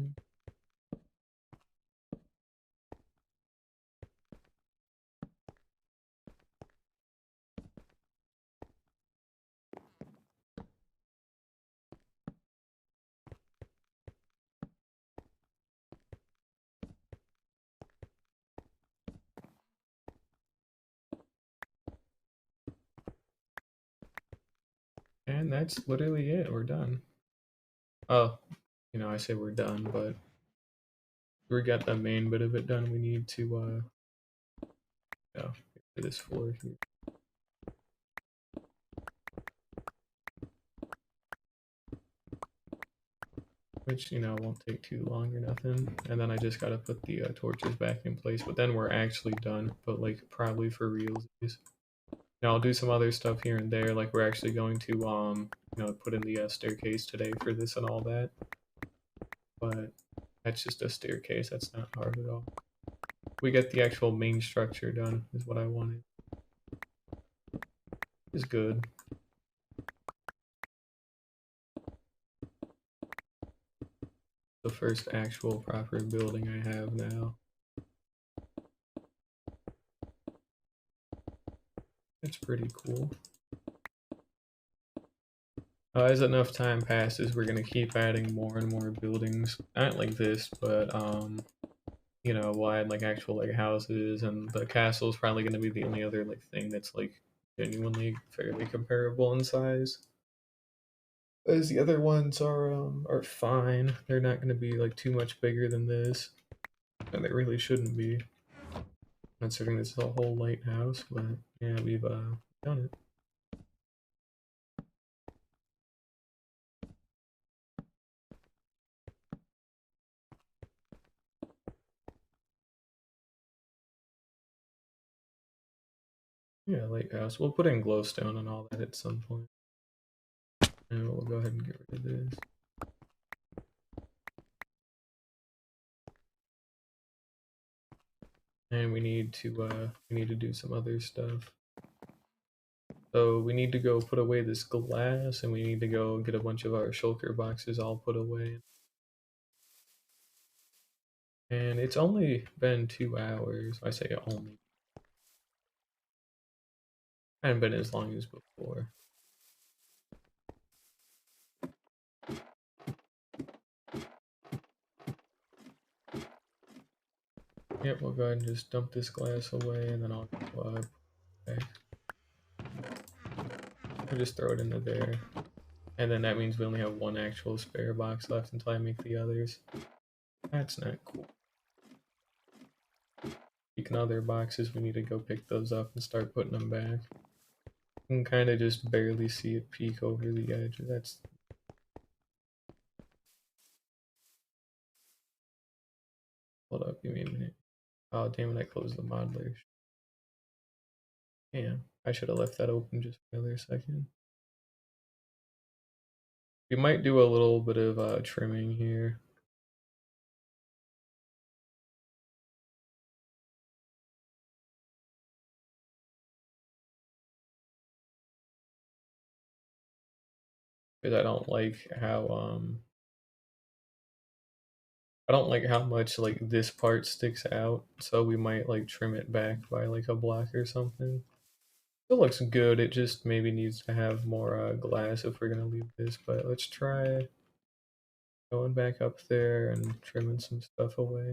A: And that's literally it. We're done. Oh, you know, I say we're done, but we got the main bit of it done. We need to, get to this floor here. Which, you know, won't take too long or nothing. And then I just gotta put the torches back in place, but then we're actually done, but like probably for realsies. Now I'll do some other stuff here and there, like we're actually going to, you know, put in the staircase today for this and all that. But that's just a staircase, that's not hard at all. We get the actual main structure done, is what I wanted. Is good. The first actual proper building I have now. That's pretty cool. As enough time passes, we're gonna keep adding more and more buildings. Not like this, but you know, we'll add like actual like houses, and the castle is probably gonna be the only other like thing that's like genuinely fairly comparable in size. As the other ones are fine. They're not gonna be like too much bigger than this, and they really shouldn't be, considering this is a whole lighthouse. But yeah, we've done it. Yeah, lighthouse. We'll put in glowstone and all that at some point. And we'll go ahead and get rid of this. And we need to do some other stuff. So we need to go put away this glass, and we need to go get a bunch of our shulker boxes all put away. And it's only been 2 hours. I say only. Hadn't been as long as before. Yep, we'll go ahead and just dump this glass away, and then I'll go okay. I'll just throw it into there. And then that means we only have one actual spare box left until I make the others. That's not cool. Speaking of other boxes, we need to go pick those up and start putting them back. You can kind of just barely see it peek over the edge. That's... Hold up, give me a minute. Oh, damn it, I closed the modeler. Damn, I should have left that open just for another second. We might do a little bit of trimming here. Because I don't like how much like this part sticks out, so we might like trim it back by like a block or something. Still looks good, it just maybe needs to have more glass if we're gonna leave this, but let's try going back up there and trimming some stuff away.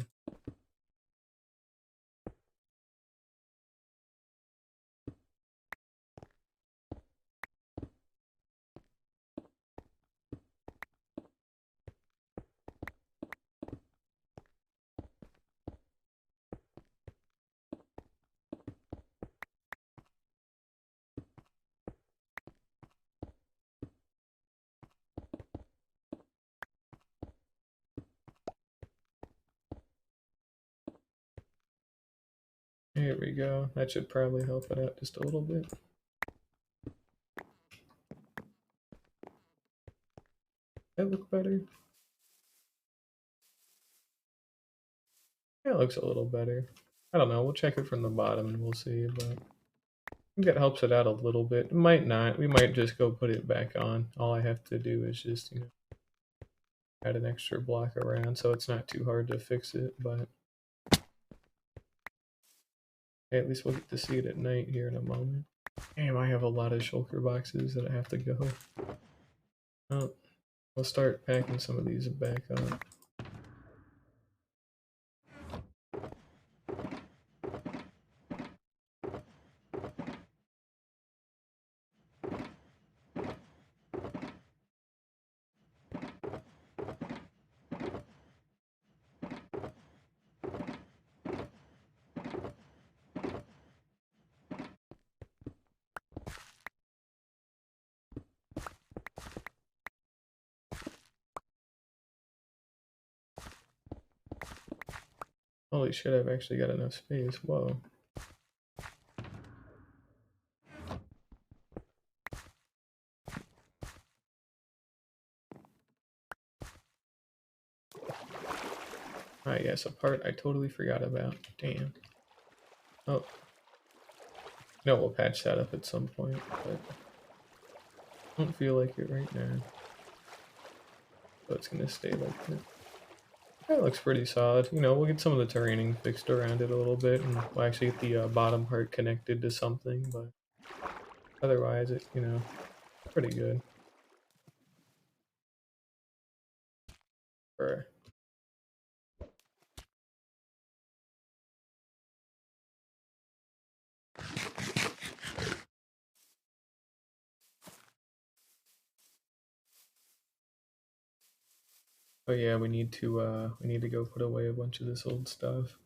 A: Here we go. That should probably help it out just a little bit. That look better? Yeah, it looks a little better. I don't know. We'll check it from the bottom and we'll see. But I think that helps it out a little bit. It might not. We might just go put it back on. All I have to do is just, add an extra block around so it's not too hard to fix it. But hey, at least we'll get to see it at night here in a moment. Damn, I have a lot of shulker boxes that I have to go. Oh, we'll start packing some of these back up. Holy shit, I've actually got enough space. Whoa. Ah, yes, a part I totally forgot about. Damn. Oh. No, we'll patch that up at some point, but I don't feel like it right now. So it's gonna stay like that. That looks pretty solid. We'll get some of the terraining fixed around it a little bit, and we'll actually get the bottom part connected to something, but otherwise, pretty good. For Oh yeah, we need to go put away a bunch of this old stuff.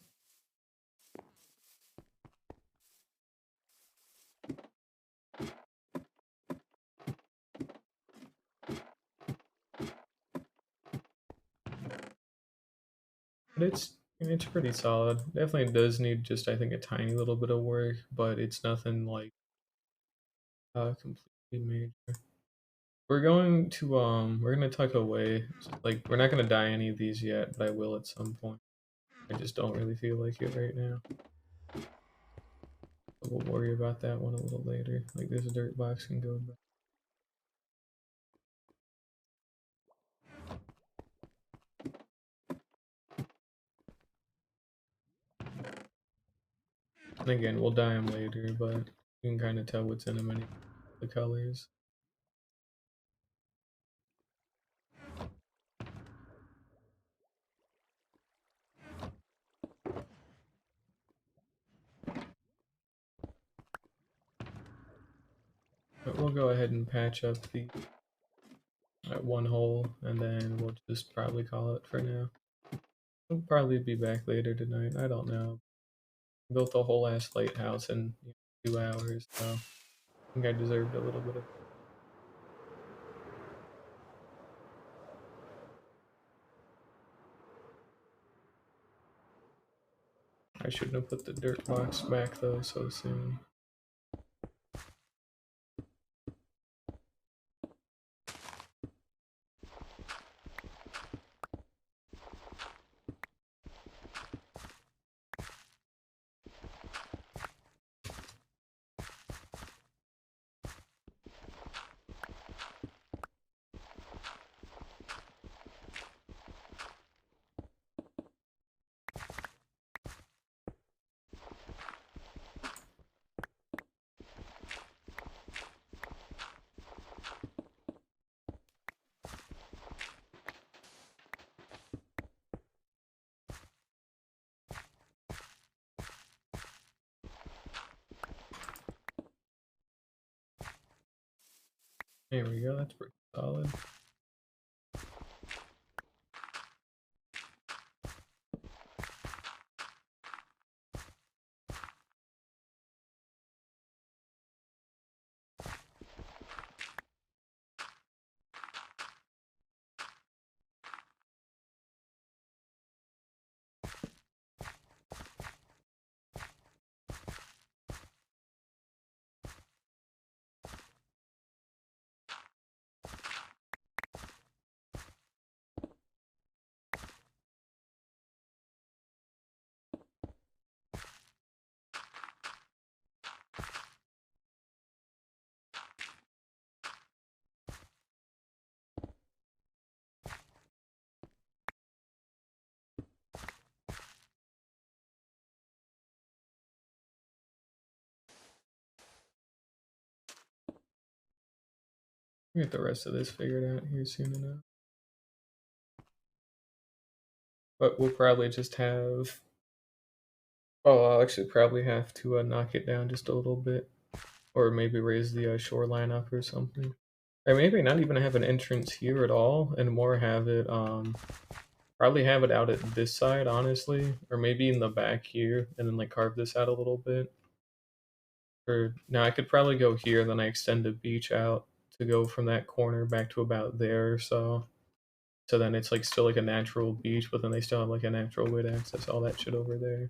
A: But it's pretty solid. Definitely does need just I think a tiny little bit of work, but it's nothing like completely major. We're gonna tuck away. Like we're not gonna dye any of these yet, but I will at some point. I just don't really feel like it right now. So we'll worry about that one a little later. Like this dirt box can go back. And again, we'll dye them later, but you can kind of tell what's in them anyway. The colors. But we'll go ahead and patch up the one hole, and then we'll just probably call it for now. We'll probably be back later tonight. I don't know. Built a whole ass lighthouse in 2 hours, so I think I deserved a little bit of. I shouldn't have put the dirt box back though so soon. There we go, that's pretty solid. We'll get the rest of this figured out here soon enough. But we'll probably just have. Oh, I'll actually probably have to knock it down just a little bit, or maybe raise the shoreline up or something, or maybe not even have an entrance here at all, and more have it probably have it out at this side, honestly, or maybe in the back here, and then like carve this out a little bit. Or now I could probably go here, then I extend the beach out to go from that corner back to about there. So then it's like still like a natural beach, but then they still have like a natural way to access all that shit over there.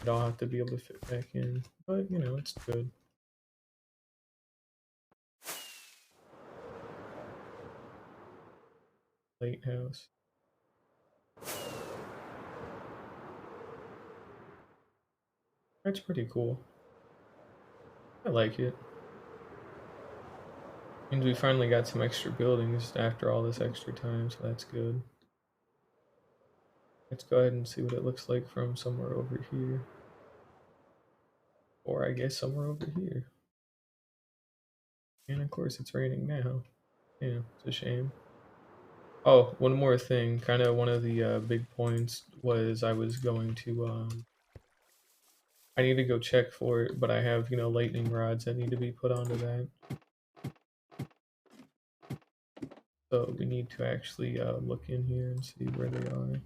A: It all have to be able to fit back in, but you know it's good. Lighthouse. That's pretty cool. I like it. Means we finally got some extra buildings after all this extra time, so that's good. Let's go ahead and see what it looks like from somewhere over here. Or I guess somewhere over here. And of course it's raining now. Yeah, it's a shame. Oh, one more thing. Kind of one of the big points was I was going to I need to go check for it, but I have, lightning rods that need to be put onto that. So we need to actually look in here and see where they are.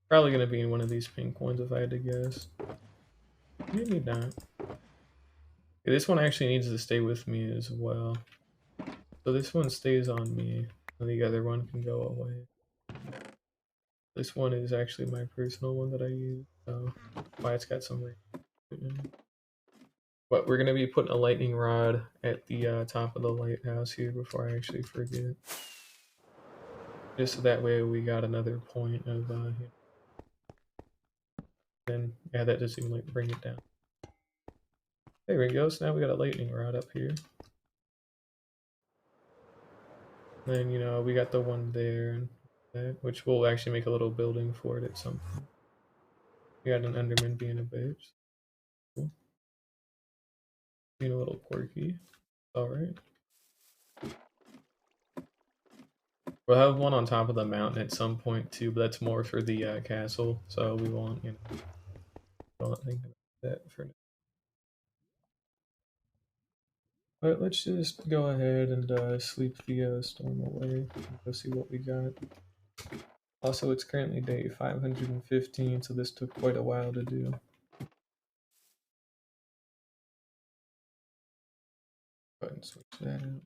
A: Probably going to be in one of these pink ones if I had to guess. Maybe not. Yeah, this one actually needs to stay with me as well. So this one stays on me, and the other one can go away. This one is actually my personal one that I use, so why it's got some rain. But we're going to be putting a lightning rod at the top of the lighthouse here before I actually forget. Just so that way we got another point of, then, yeah, that doesn't even like bring it down. There we go, so now we got a lightning rod up here. Then, we got the one there, and that, which we'll actually make a little building for it at some point. We got an Enderman being a bitch. Cool. Being a little quirky. Alright. We'll have one on top of the mountain at some point too, but that's more for the castle, so we won't, don't think about that for now. But let's just go ahead and sleep the storm away. Go see what we got. Also, it's currently day 515, so this took quite a while to do. Go ahead and switch that out.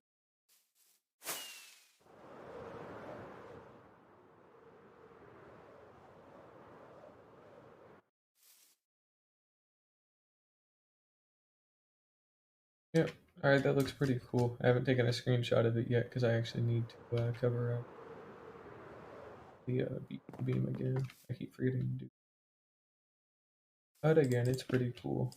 A: Yep. Alright, that looks pretty cool. I haven't taken a screenshot of it yet because I actually need to cover up the beam again. I keep forgetting to do. But again, it's pretty cool.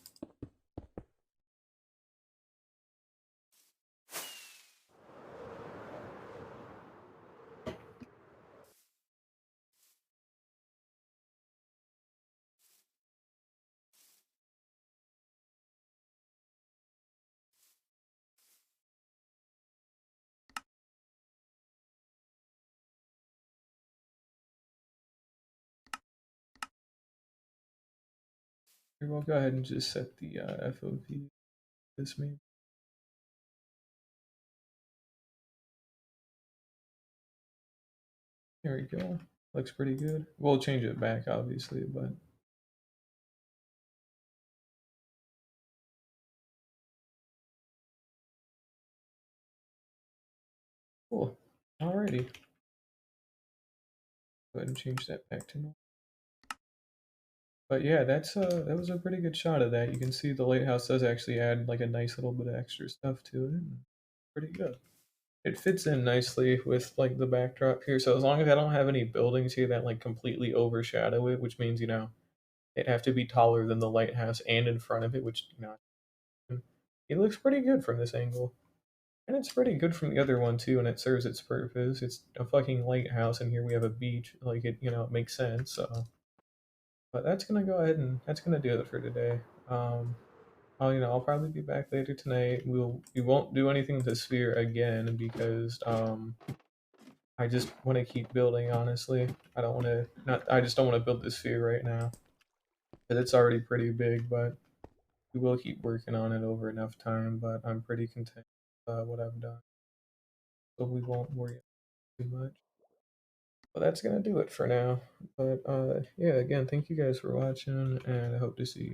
A: Here, we'll go ahead and just set the FOV this mean. There we go. Looks pretty good. We'll change it back, obviously, but cool. Alrighty. Go ahead and change that back to normal. But yeah, that was a pretty good shot of that. You can see the lighthouse does actually add like a nice little bit of extra stuff to it. Pretty good. It fits in nicely with like the backdrop here. So as long as I don't have any buildings here that like completely overshadow it, which means it'd have to be taller than the lighthouse and in front of it, which it looks pretty good from this angle. And it's pretty good from the other one too, and it serves its purpose. It's a fucking lighthouse, and here we have a beach. Like it makes sense. So, but that's gonna go ahead and that's gonna do it for today. I'll probably be back later tonight. We won't do anything with the sphere again because I just want to keep building. Honestly, I don't want to not. I just don't want to build the sphere right now because it's already pretty big. But we will keep working on it over enough time. But I'm pretty content with what I've done, so we won't worry too much. Well, that's gonna do it for now. But yeah, again, thank you guys for watching, and I hope to see you.